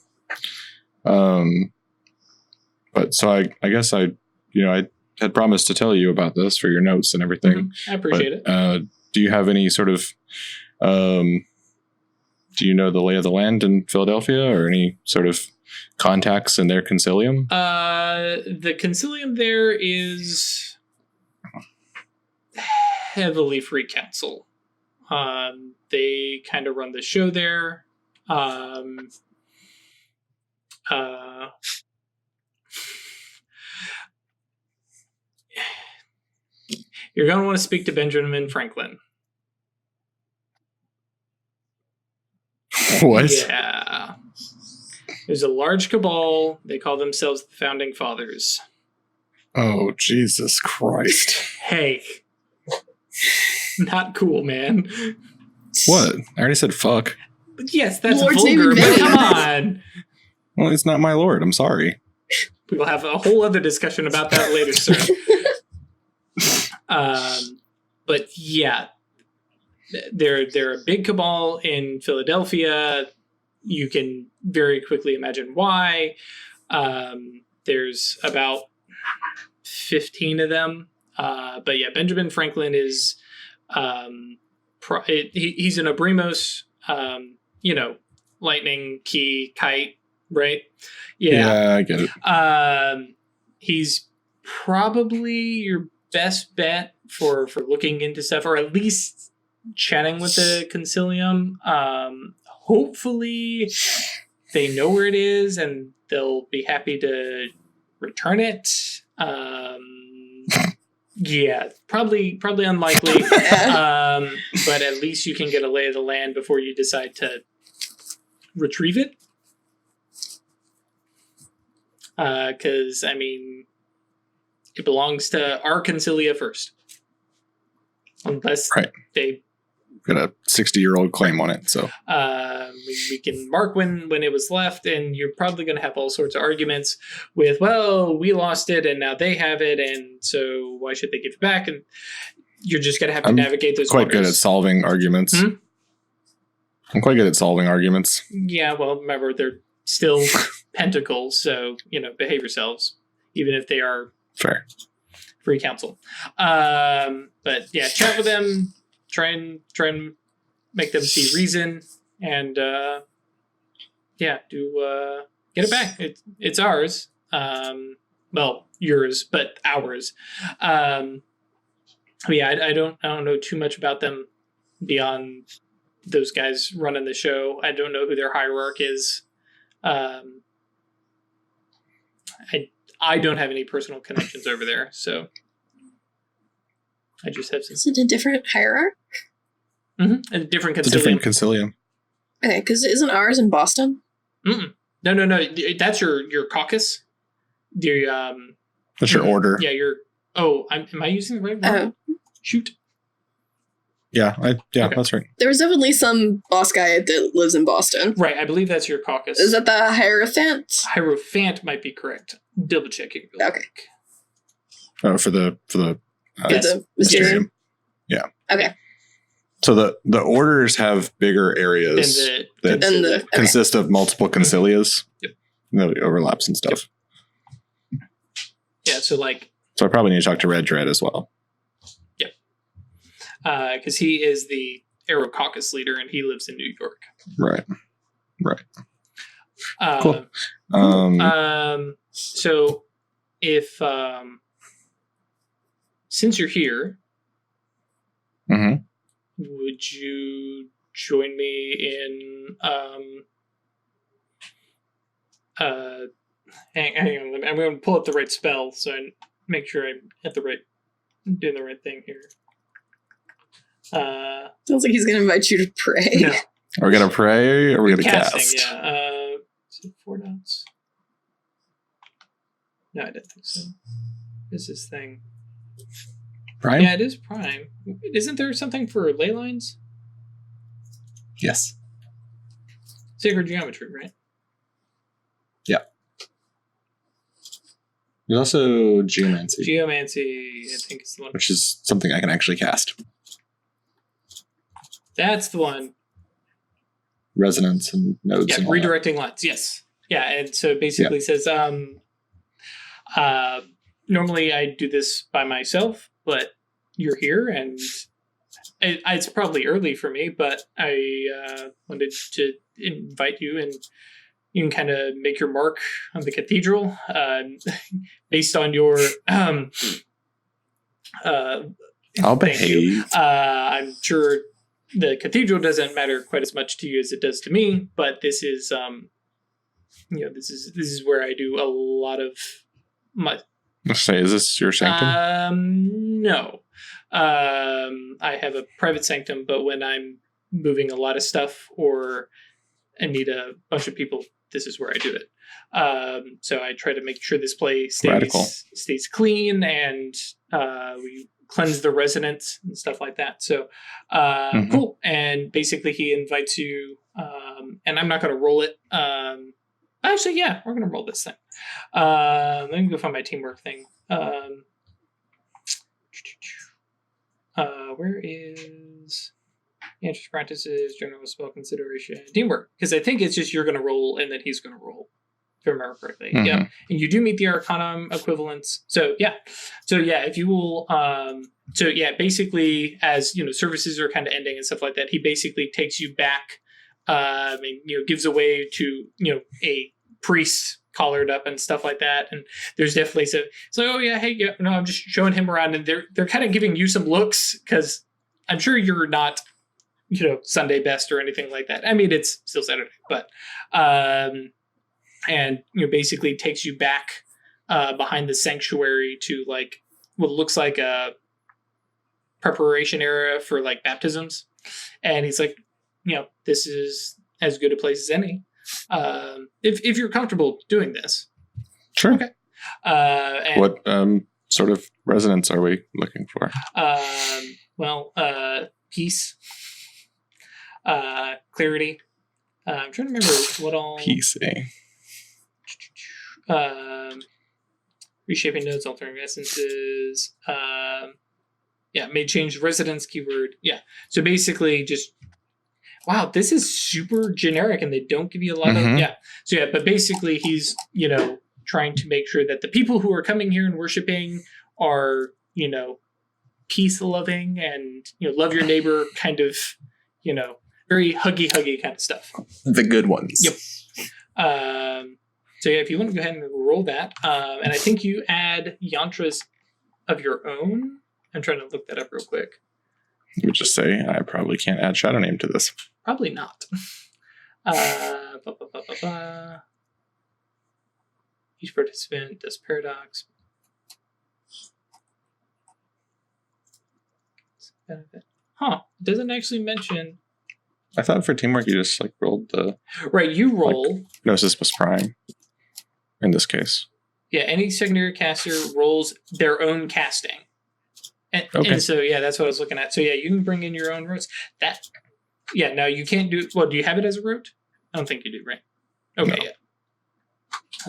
But so I guess I had promised to tell you about this for your notes and everything. I appreciate it. Do you have any sort of do you know the lay of the land in Philadelphia or any sort of contacts in their concilium? The concilium there is heavily free council. They kind of run the show there. You're going to want to speak to Benjamin Franklin. What? Yeah. There's a large cabal. They call themselves the Founding Fathers. Oh, Jesus Christ. Hey. Not cool, man. What? I already said fuck. Yes, that's Lord's name vulgar, in but vain. come on. Well, it's not my lord. I'm sorry. We will have a whole other discussion about that later, sir. But yeah, they're a big cabal in Philadelphia. You can very quickly imagine why. There's about 15 of them. But yeah, Benjamin Franklin is he's an Obrimos, lightning key kite, right? Yeah, I get it. He's probably your best bet for looking into stuff, or at least chatting with the concilium. Hopefully they know where it is and they'll be happy to return it. Yeah, probably unlikely. But at least you can get a lay of the land before you decide to retrieve it. Because, I mean, it belongs to our concilia first. Unless they... Got a 60-year-old claim on it, so... we can mark when it was left, and you're probably going to have all sorts of arguments with, well, we lost it, and now they have it, and so why should they give it back? And you're just going to have to navigate those quite good at waters. solving arguments. I'm quite good at solving arguments. Yeah, well, remember, they're still pentacles, so, behave yourselves, even if they are Fair. free counsel. But yeah, chat with them, try and make them see reason, and get it back. It's ours. Well, yours, but ours. Yeah, I don't know too much about them beyond those guys running the show. I don't know who their hierarch is. I don't have any personal connections over there, so I just have some. Is it a different hierarch? Mm-hmm. A different It's a concilium. different concilium. Okay, because isn't ours in Boston? Mm-mm. No. That's your caucus. That's your order. Yeah, your Oh, am I using the right one? Shoot. Yeah, Okay. that's right. There was definitely some boss guy that lives in Boston. Right, I believe that's your caucus. Is that the Hierophant? Hierophant might be correct. Double checking. real Okay. quick. Oh, for the Yes. The Mysterium? Yeah. Okay. So the orders have bigger areas that And the consist of multiple concilias. Yep. No overlaps and stuff. Yeah, so like, So I probably need to talk to Red Dread as well. because he is the Arrow Caucus leader and he lives in New York. Right. Cool. Cool. So if since you're here, Mhm. would you join me in hang on, I'm going to pull up the right spell so I make sure I'm doing the right thing here. Sounds like he's going to invite you to pray. No, Are we gonna pray or are we gonna casting, cast? yeah. Is it 4 dots? No, I didn't think so. Is this thing? Prime? Yeah, it is prime. Isn't there something for ley lines? Yes. Sacred geometry, right? There's also geomancy, Geomancy, I think is the one. which is something I can actually cast. That's the one. Resonance and nodes. Yeah, and all that. redirecting lines. Yes. Yeah, and so it basically says, normally I do this by myself, but you're here, and it's probably early for me, but I wanted to invite you, and you can kind of make your mark on the cathedral based on your I'll thank you. behave. I'm sure the cathedral doesn't matter quite as much to you as it does to me, but this is this is where I do a lot of my Let's say, is this your sanctum? no. I have a private sanctum, but when I'm moving a lot of stuff or I need a bunch of people, this is where I do it. So I try to make sure this place stays clean, and we cleanse the residents and stuff like that. So cool. And basically he invites you, and I'm not going to roll it. Actually, yeah, we're going to roll this thing. Let me go find my teamwork thing. Where is interest practices, general spell consideration, teamwork? Because I think it's just you're going to roll and then he's going to roll, if I remember correctly. Mhm. Yeah, and you do meet the Arcanum equivalents. So yeah, if you will, basically, as services are kind of ending and stuff like that, he basically takes you back, and gives away to a priest collared up and stuff like that. And there's definitely it's like, oh yeah, hey, yeah, no, I'm just showing him around, and they're kind of giving you some looks because I'm sure you're not Sunday best or anything like that. I mean, it's still Saturday, but and basically takes you back behind the sanctuary to like what looks like a preparation area for like baptisms, and he's like, this is as good a place as any. If you're comfortable doing this. Sure. Okay. And, What sort of resonance are we looking for? Peace, clarity. I'm trying to remember what all. Peace, eh? Reshaping nodes, altering essences. May change residence keyword. Yeah. So basically, just. Wow, this is super generic, and they don't give you a lot of So but basically, he's trying to make sure that the people who are coming here and worshiping are peace loving and love your neighbor, kind of very huggy kind of stuff. The good ones. Yep. If you want to go ahead and roll that, and I think you add yantras of your own. I'm trying to look that up real quick. You would just say, I probably can't add shadow name to this. Probably not. Each participant does paradox. Benefit. Huh. Doesn't actually mention. I thought for teamwork you just rolled the Right, you roll. Gnosis was prime in this case. Yeah, any secondary caster rolls their own casting. And so, yeah, that's what I was looking at. So, yeah, you can bring in your own rotes. Now you can't do... Well, do you have it as a rote? I don't think you do, right? Okay, No. yeah.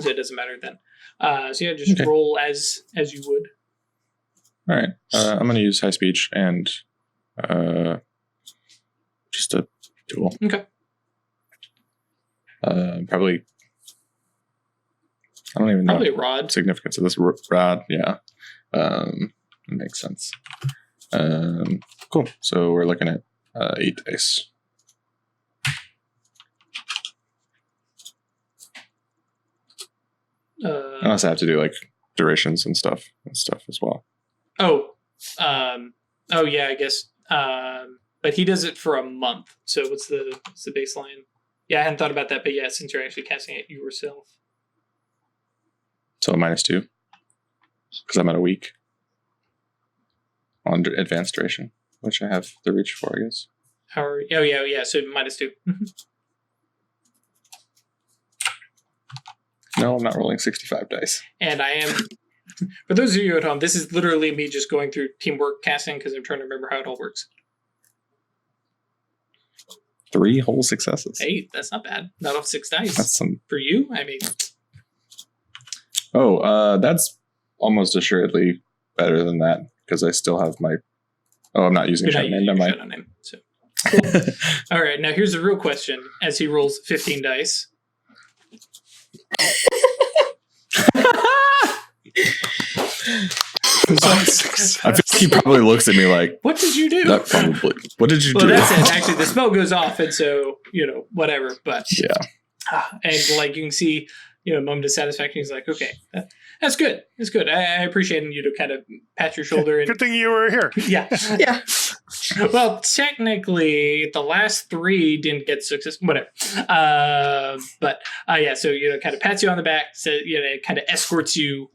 So it doesn't matter then. So, yeah, just roll as you would. All right. I'm going to use high speech and just a tool. Okay. Probably... I don't even know Probably a rod. significance of this rod. Yeah. It makes sense. Cool. So we're looking at 8 dice. Unless I have to do like durations and stuff as well. Oh, yeah, I guess. But he does it for a month. So what's the baseline? Yeah, I hadn't thought about that, but yeah, since you're actually casting it yourself. So -2. Because I'm at a week on advanced duration, which I have the reach for, I guess. Yeah. So -2. No, I'm not rolling 65 dice. And I am, for those of you at home, this is literally me just going through teamwork casting because I'm trying to remember how it all works. 3 whole successes. Hey, that's not bad. Not off 6 dice. That's some. For you, I mean. That's almost assuredly better than that because I still have my. Oh, I'm not using shadow name. Shadow name. So. Cool. All right, now here's the real question. As he rolls 15 dice. I think he probably looks at me like, what did you do? That probably. What did you do? Well, that's it. Actually, the spell goes off, and so, whatever. But yeah. And like you can see, moment of satisfaction. He's like, okay, that's good. It's good. I appreciate you to kind of pat your shoulder. And, good thing you were here. Yeah. Yeah. Well, technically, the last 3 didn't get success. Whatever. But yeah. So kind of pats you on the back. So kind of escorts you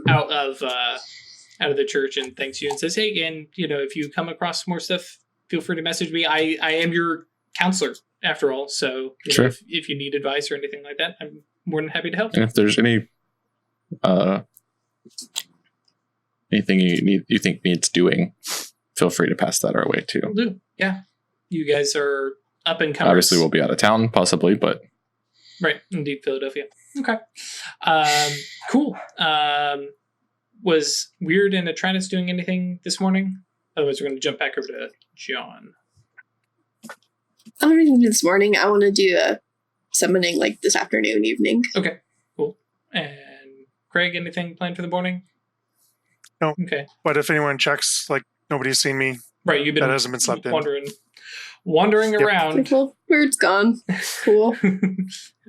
out of the church and thanks you and says, hey, and if you come across more stuff, feel free to message me. I am your counselor after all. So Sure. if you need advice or anything like that, I'm more than happy to help. And if there's any anything you think needs doing, feel free to pass that our way too. Will do. Yeah. You guys are up and coming. Obviously, we'll be out of town, possibly, but right, indeed, Philadelphia. Okay. Cool. Was Wyrd and Atratus doing anything this morning? Otherwise, we're going to jump back over to John. I don't even do this morning. I want to do a summoning like this afternoon, evening. Okay, cool. And Craig, anything planned for the morning? No. Okay. But if anyone checks, like nobody's seen me, Right, you've been, that hasn't been slept in. wandering around. Well, Wyrd's gone. Cool.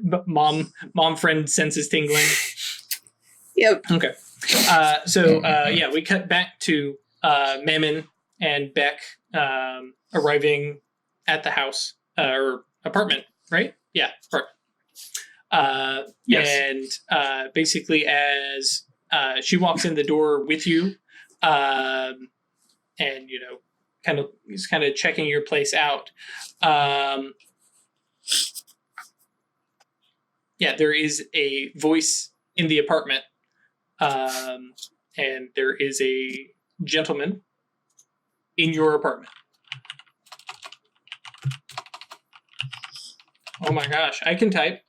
But mom friend senses tingling. Yep. Okay. Yeah, we cut back to Mammon and Beck arriving at the house or apartment, right? Yeah, apartment. Yes. And basically, as she walks in the door with you, and he's kind of checking your place out. Yeah, there is a voice in the apartment. And there is a gentleman in your apartment. Oh my gosh, I can type.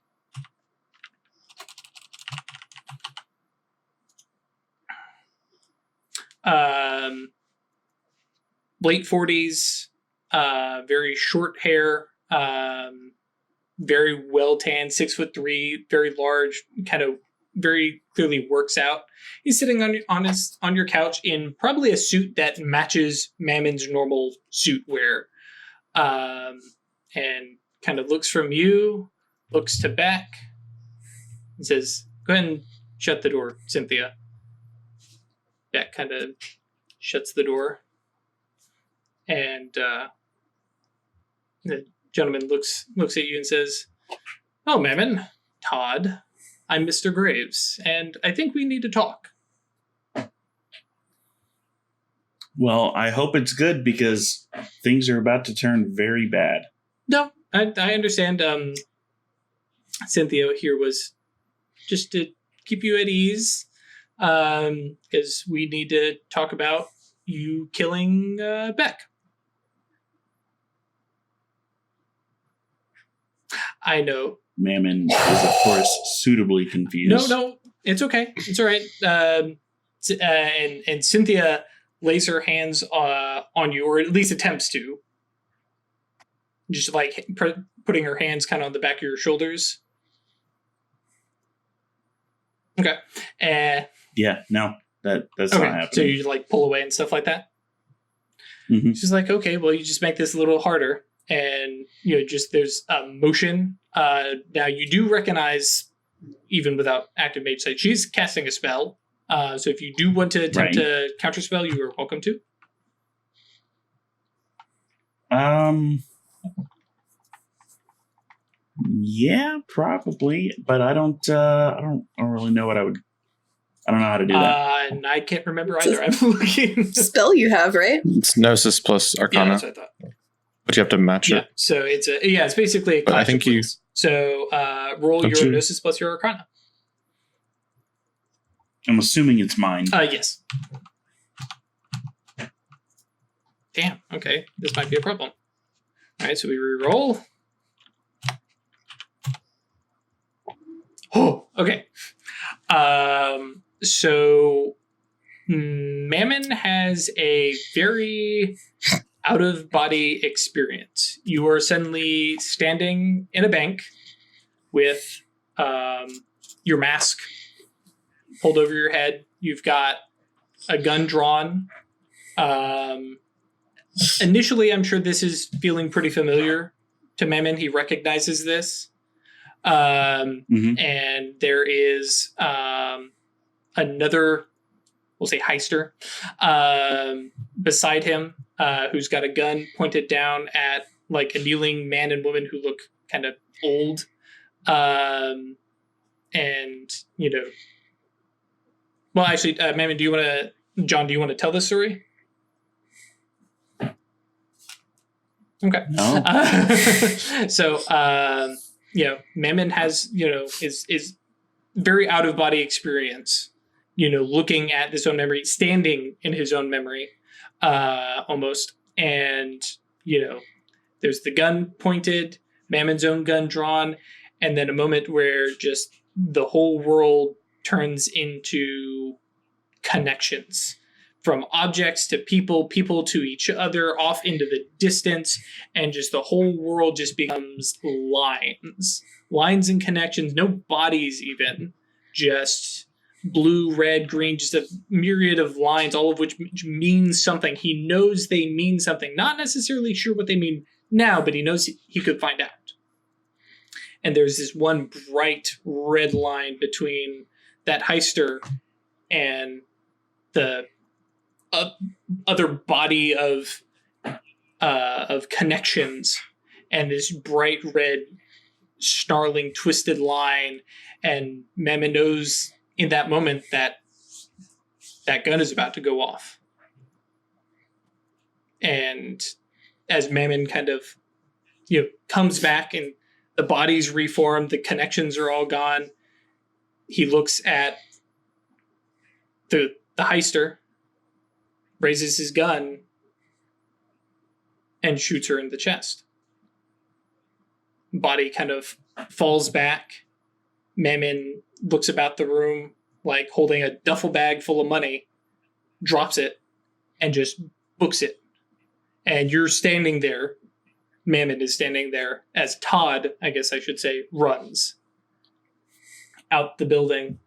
Late 40s, very short hair, very well tanned, 6'3", very large, kind of very clearly works out. He's sitting on your couch in probably a suit that matches Mammon's normal suit wear, and kind of looks from you, looks to Beck, and says, "Go ahead and shut the door, Cynthia." Beck kind of shuts the door, and the gentleman looks at you and says, "Oh, Mammon, Todd. I'm Mr. Graves, and I think we need to talk." Well, I hope it's good because things are about to turn very bad. No, I understand. Cynthia here was just to keep you at ease. because we need to talk about you killing Beck. I know. Mammon is, of course, suitably confused. No, it's okay. It's all right. And Cynthia lays her hands on you, or at least attempts to. Just like putting her hands kind of on the back of your shoulders. Okay. Yeah, no, that's okay. not happening. So you like pull away and stuff like that? Mm-hmm. She's like, okay, well, you just make this a little harder. And, just there's a motion. Now, you do recognize, even without active mage sight, she's casting a spell. So if you do want to attempt to counterspell, you are welcome to. Yeah, probably, but I don't really know what I don't know how to do that. And I can't remember either. I'm looking. Spell you have, right? It's Gnosis plus Yeah, Arcana, that's what I thought. but you have to match Yeah, it. so it's basically a But I clash think of you- wills. So roll Don't your you- Gnosis plus your Arcana. I'm assuming it's mine. Yes. Damn, okay. This might be a problem. All right, so we re-roll. Oh, okay. So Mammon has a very out-of-body experience. You are suddenly standing in a bank with your mask pulled over your head. You've got a gun drawn. Initially, I'm sure this is feeling pretty familiar to Mammon. He recognizes this. And there is another, we'll say heister, beside him, who's got a gun pointed down at like a kneeling man and woman who look kind of old. And, well, actually, Mammon, John, do you want to tell this story? Okay. No. So, Mammon has, is very out of body experience, looking at his own memory, standing in his own memory, almost. And, there's the gun pointed, Mammon's own gun drawn, and then a moment where just the whole world turns into connections. From objects to people to each other, off into the distance, and just the whole world just becomes lines and connections, no bodies even, just blue, red, green, just a myriad of lines, all of which means something. He knows they mean something, not necessarily sure what they mean now, but he knows he could find out. And there's this one bright red line between that heister and the other body of connections, and this bright red snarling twisted line, and Mammon knows in that moment that gun is about to go off. And as Mammon kind of comes back and the body's reformed, the connections are all gone, he looks at the heister, raises his gun, and shoots her in the chest. Body kind of falls back. Mammon looks about the room like holding a duffel bag full of money, drops it, and just books it. And you're standing there. Mammon is standing there as Todd, I guess I should say, runs out the building.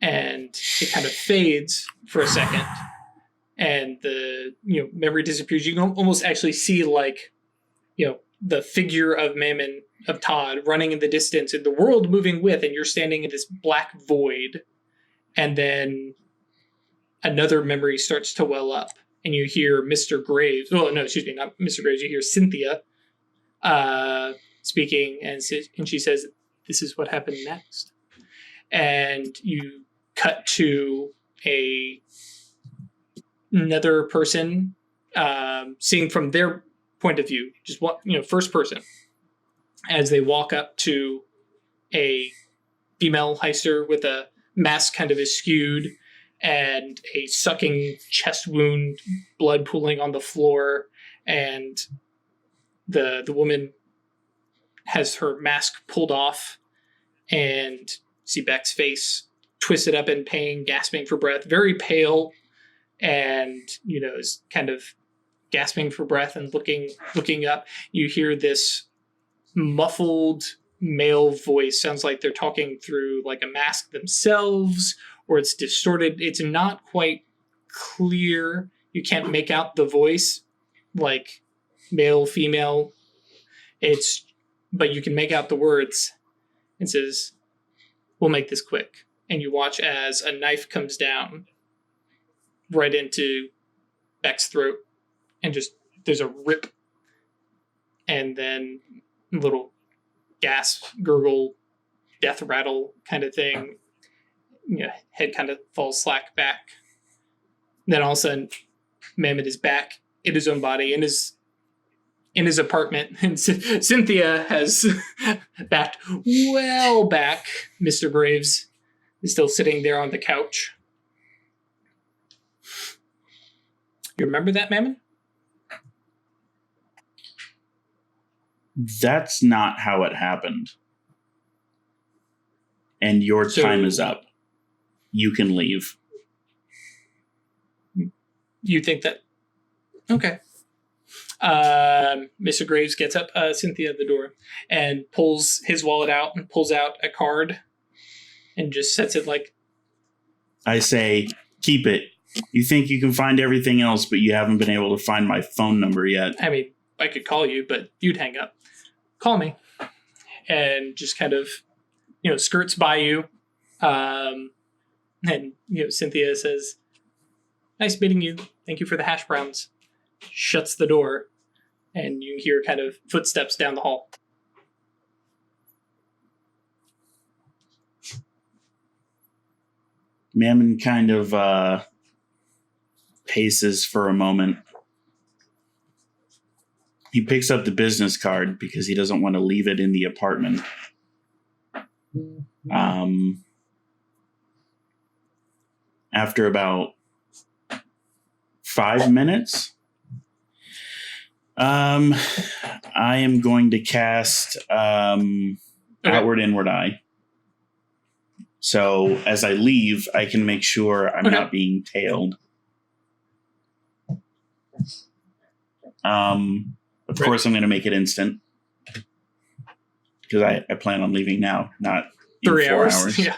And it kind of fades for a second. And the memory disappears. You can almost actually see the figure of Mammon, of Todd, running in the distance and the world moving with, and you're standing in this black void. And then another memory starts to well up, and you hear Mr. Graves. Oh no, excuse me, not Mr. Graves. You hear Cynthia speaking, and she says, "This is what happened next." And you cut to another person seeing from their point of view, just first person, as they walk up to a female heister with a mask kind of askewed, and a sucking chest wound, blood pooling on the floor, and the woman has her mask pulled off, and see Beck's face twisted up in pain, gasping for breath, very pale, and is kind of gasping for breath and looking up. You hear this muffled male voice. Sounds like they're talking through like a mask themselves, or it's distorted. It's not quite clear. You can't make out the voice, like male, female. But you can make out the words. It says, "We'll make this quick." And you watch as a knife comes down right into Beck's throat, and just there's a rip, and then a little gasp, gurgle, death rattle kind of thing. Head kind of falls slack back. Then all of a sudden, Mammon is back in his own body, in his apartment, and Cynthia has backed well back. Mr. Graves is still sitting there on the couch. You remember that, Mammon? That's not how it happened. And your time is up. You can leave. You think that? Okay. Mr. Graves gets up, Cynthia at the door, and pulls his wallet out and pulls out a card and just sets it like... I say, keep it. You think you can find everything else, but you haven't been able to find my phone number yet. I mean, I could call you, but you'd hang up. Call me. And just kind of, skirts by you. And, Cynthia says, "Nice meeting you. Thank you for the hash browns." Shuts the door, and you hear kind of footsteps down the hall. Mammon kind of paces for a moment. He picks up the business card because he doesn't want to leave it in the apartment. After about 5 minutes, I am going to cast Outward Inward Eye. So as I leave, I can make sure I'm not being tailed. Of course, I'm going to make it instant. Because I plan on leaving now, not in 3 4 hours. hours. Yeah.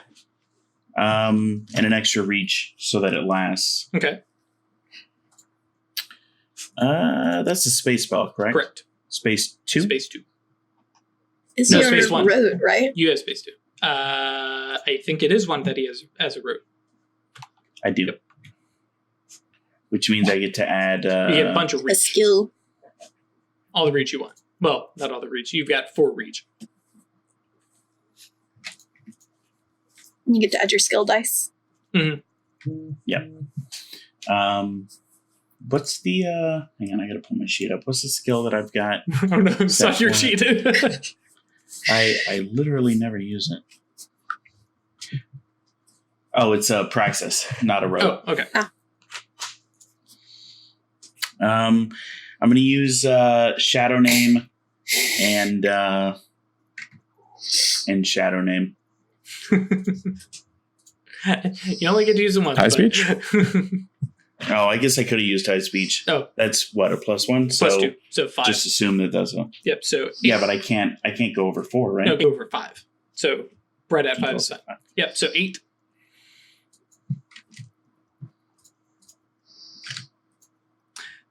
And an extra reach so that it lasts. Okay. That's a space spell, correct? Correct. Space 2? Space 2. It's No, your space 1. road, right? You have space 2. I think it is one that he has as a route. I do. Yep. Which means I get to add... You get a bunch of A reach. skill. All the reach you want. Well, not all the reach. You've got 4 reach. You get to add your skill dice. Mm-hmm. Yeah. What's the... hang on, I gotta pull my sheet up. What's the skill that I've got? Oh no, it's not your one. sheet. I literally never use it. Oh, it's a praxis, not a rope. Oh, okay. I'm going to use Shadow Name and Shadow Name. You only get to use them once. High but- speech? Oh, I guess I could have used High Speech. Oh. That's what, a +1? Plus So 2. So 5. just assume that that's a... Yep, so... Yeah, but I can't go over 4, right? No, go over 5. So right at 5 is fine. Yep, so 8.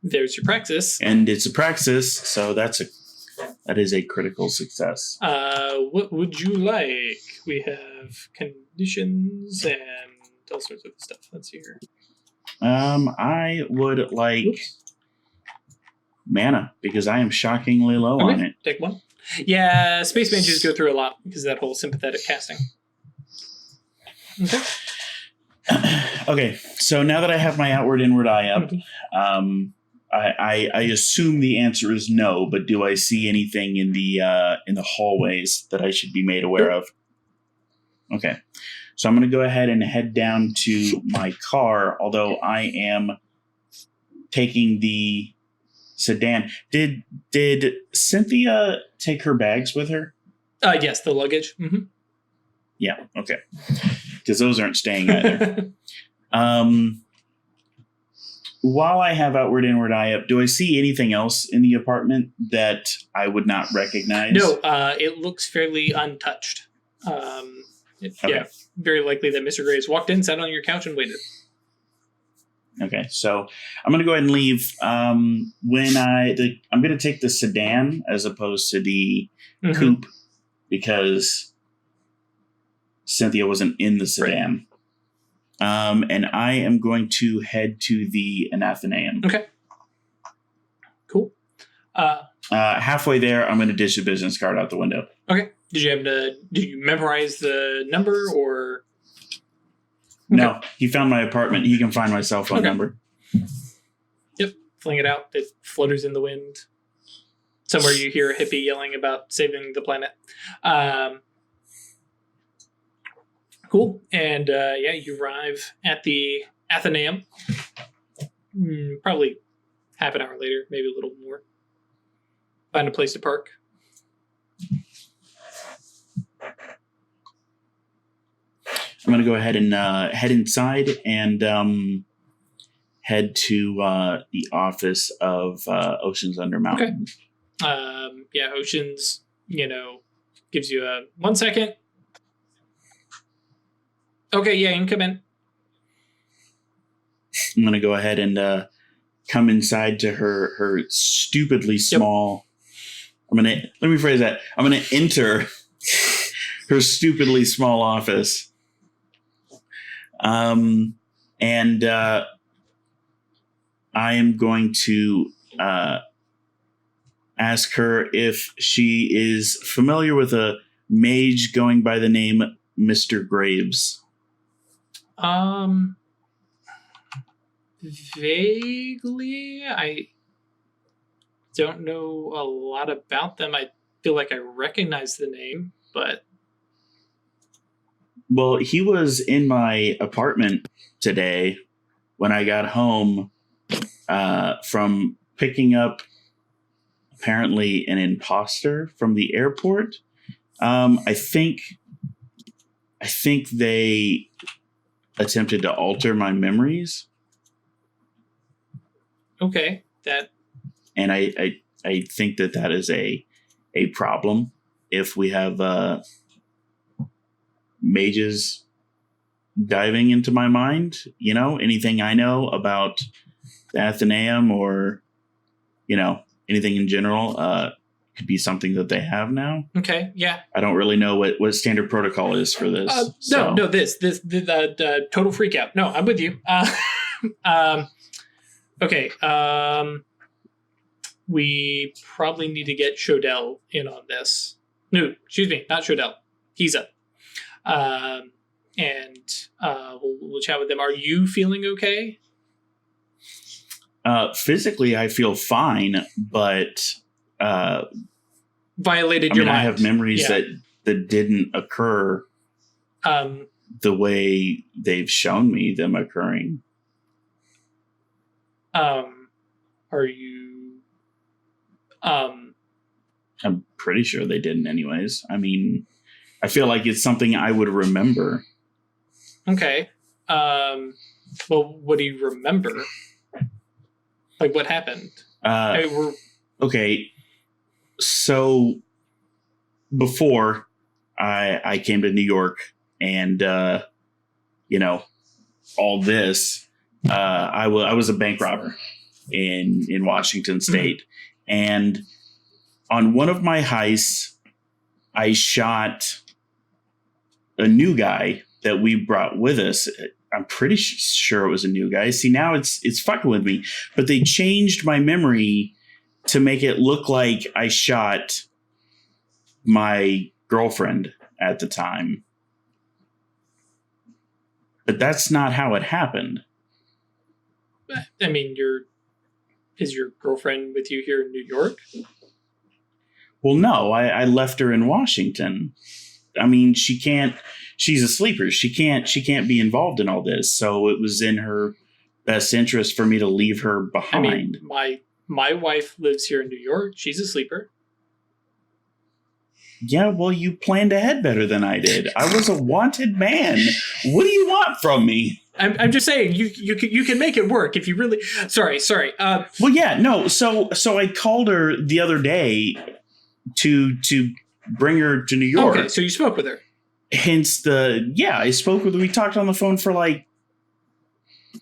There's your praxis. And it's a praxis, so that is a critical success. What would you like? We have conditions and all sorts of stuff. Let's see here. I would like Oops. mana, because I am shockingly low on Okay, it. take 1. Yeah, space mages go through a lot because of that whole sympathetic casting. Okay. Okay, so now that I have my outward inward eye up, Mhm. I assume the answer is no, but do I see anything in the hallways that I should be made aware of? Okay, So I'm going to go ahead and head down to my car, although I am taking the sedan. Did Cynthia take her bags with her? Yes, the luggage. Mm-hmm. Yeah, okay. Because those aren't staying either. While I have outward, inward eye up, do I see anything else in the apartment that I would not recognize? No, it looks fairly untouched. Yeah, very likely that Mr. Graves walked in, sat on your couch, and waited. Okay, so I'm going to go ahead and leave. I'm going to take the sedan as opposed to the coupe because Cynthia wasn't in the sedan. Right. And I am going to head to the Anathenaeum. Okay. Cool. Halfway there, I'm going to dish a business card out the window. Okay. Did you memorize the number or? No, he found my apartment. He can find my cell phone number. Yep. Fling it out. It flutters in the wind. Somewhere you hear a hippie yelling about saving the planet. Cool. And you arrive at the Athenaeum. Probably half an hour later, maybe a little more. Find a place to park. I'm going to go ahead and head inside and head to the office of Oceans Under Mountain. Okay. Oceans, gives you a 1 second. Okay, yeah, you can come in. I'm going to go ahead and come inside to her stupidly small... Yep. Let me phrase that. I'm going to enter her stupidly small office. And I am going to ask her if she is familiar with a mage going by the name Mr. Graves. Vaguely. I don't know a lot about them. I feel like I recognize the name, but... Well, he was in my apartment today when I got home from picking up apparently an imposter from the airport. I think they attempted to alter my memories. Okay, and I think that is a problem if we have mages diving into my mind. Anything I know about the Athenaeum or anything in general could be something that they have now. Okay, yeah. I don't really know what standard protocol is for this. The total freak out. No, I'm with you. Okay. We probably need to get Shodell in on this. No, excuse me, not Shodell. Giza. And we'll chat with them. Are you feeling okay? Physically, I feel fine, but violated your mind. I have memories that didn't occur the way they've shown me them occurring. Are you? I'm pretty sure they didn't, anyways. I mean, I feel like it's something I would remember. Okay. Well, what do you remember? Like, what happened? Okay. So before I came to New York and, all this, I was a bank robber in Washington State. Mm-hmm. And on one of my heists, I shot a new guy that we brought with us. I'm pretty sure it was a new guy. See, now it's fucking with me. But they changed my memory to make it look like I shot my girlfriend at the time. But that's not how it happened. I mean, is your girlfriend with you here in New York? Well, no, I left her in Washington. I mean, she's a sleeper. She can't be involved in all this. So it was in her best interest for me to leave her behind. I mean, my wife lives here in New York. She's a sleeper. Yeah, well, you planned ahead better than I did. I was a wanted man. What do you want from me? I'm just saying you can make it work if you really. Sorry. Well, yeah, no. So I called her the other day to bring her to New York. Okay, so you spoke with her. Hence I spoke with her. We talked on the phone for like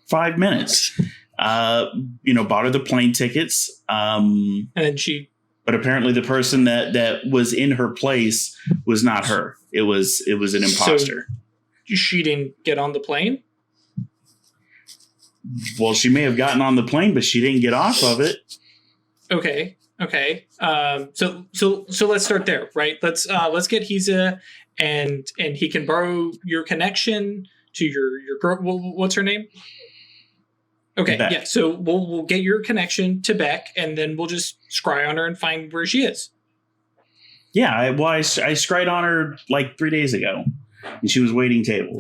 5 minutes. Bought her the plane tickets. And then she. But apparently the person that was in her place was not her. It was an imposter. So she didn't get on the plane? Well, she may have gotten on the plane, but she didn't get off of it. Okay. So let's start there, right? Let's get Hiza, and he can borrow your connection to your girl. What's her name? Okay, Beck. Yeah. So we'll get your connection to Beck, and then we'll just scry on her and find where she is. Yeah, I scryed on her like 3 days ago, and she was waiting tables.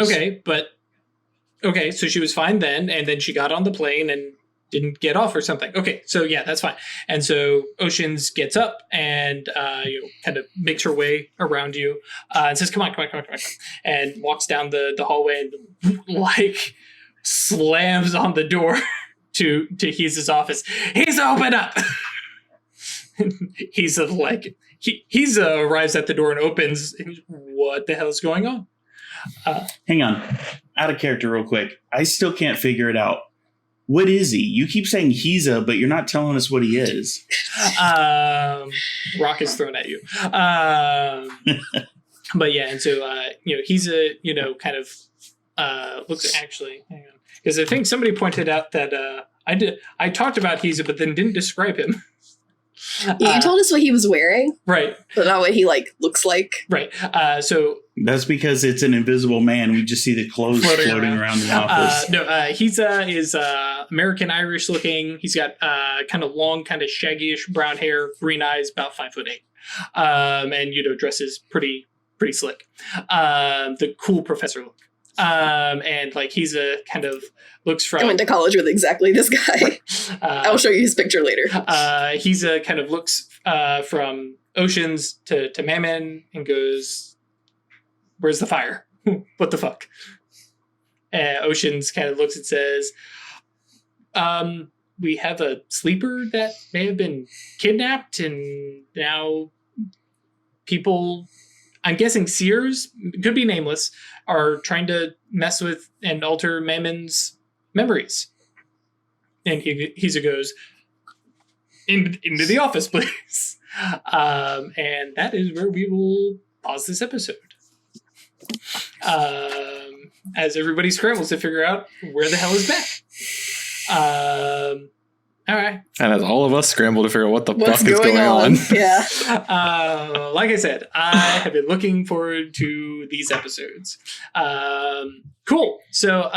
Okay, so she was fine then, and then she got on the plane and didn't get off or something. Okay, so yeah, that's fine. And so Oceans gets up and kind of makes her way around you and says, come on, and walks down the hallway and like slams on the door to Hiza's office. Hiza, open up! Hiza arrives at the door and opens. What the hell is going on? Hang on. Out of character real quick. I still can't figure it out. What is he? You keep saying Hiza, but you're not telling us what he is. Rock is thrown at you. But yeah, and so Hiza, kind of looks actually, hang on. Because I think somebody pointed out that I talked about Hiza, but then didn't describe him. Yeah, you told us what he was wearing. Right. But not what he looks like. Right. So that's because it's an invisible man. We just see the clothes floating around the office. Hiza is American Irish looking. He's got kind of long, kind of shaggyish brown hair, green eyes, about 5'8", and dresses pretty slick. The cool professor look. And he's kind of looks from. I went to college with exactly this guy. I'll show you his picture later. He's kind of looks from Oceans to Mammon and goes, "Where's the fire? What the fuck?" Oceans kind of looks and says, "We have a sleeper that may have been kidnapped, and now people." I'm guessing seers, could be nameless, are trying to mess with and alter Mammon's memories. And Hiza goes, into the office, please. And that is where we will pause this episode. As everybody scrambles to figure out where the hell is Beck. All right. And as all of us scramble to figure out what the fuck is going on. Yeah. Like I said, I have been looking forward to these episodes. Cool. So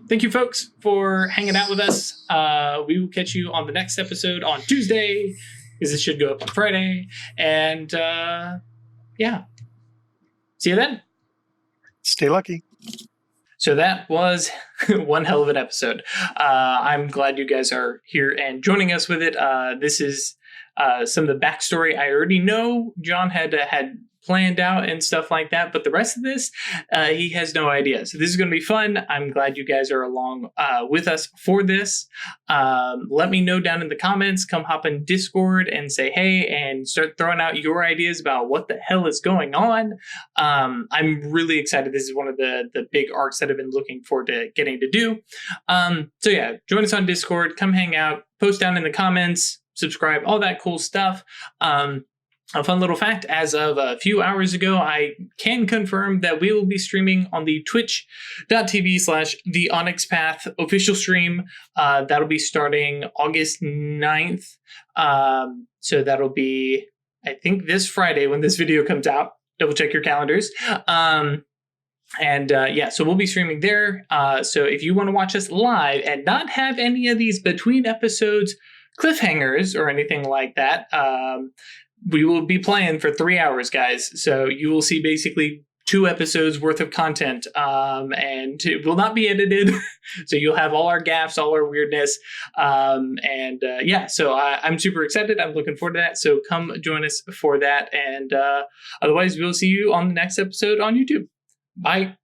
thank you, folks, for hanging out with us. We will catch you on the next episode on Tuesday, because it should go up on Friday. And yeah. See you then. Stay lucky. So that was one hell of an episode. I'm glad you guys are here and joining us with it. This is some of the backstory I already know John had planned out and stuff like that, but the rest of this, he has no idea. So this is going to be fun. I'm glad you guys are along with us for this. Let me know down in the comments. Come hop in Discord and say hey, and start throwing out your ideas about what the hell is going on. I'm really excited. This is one of the big arcs that I've been looking forward to getting to do. So yeah, join us on Discord. Come hang out. Post down in the comments. Subscribe. All that cool stuff. A fun little fact, as of a few hours ago, I can confirm that we will be streaming on the twitch.tv/The Onyx Path official stream. That'll be starting August 9th. So that'll be, I think, this Friday when this video comes out. Double check your calendars. So we'll be streaming there. So if you want to watch us live and not have any of these between episodes cliffhangers or anything like that, we will be playing for 3 hours, guys. So you will see basically 2 episodes worth of content, and it will not be edited. So you'll have all our gaffes, all our weirdness. So I'm super excited. I'm looking forward to that. So come join us for that. And otherwise, we'll see you on the next episode on YouTube. Bye.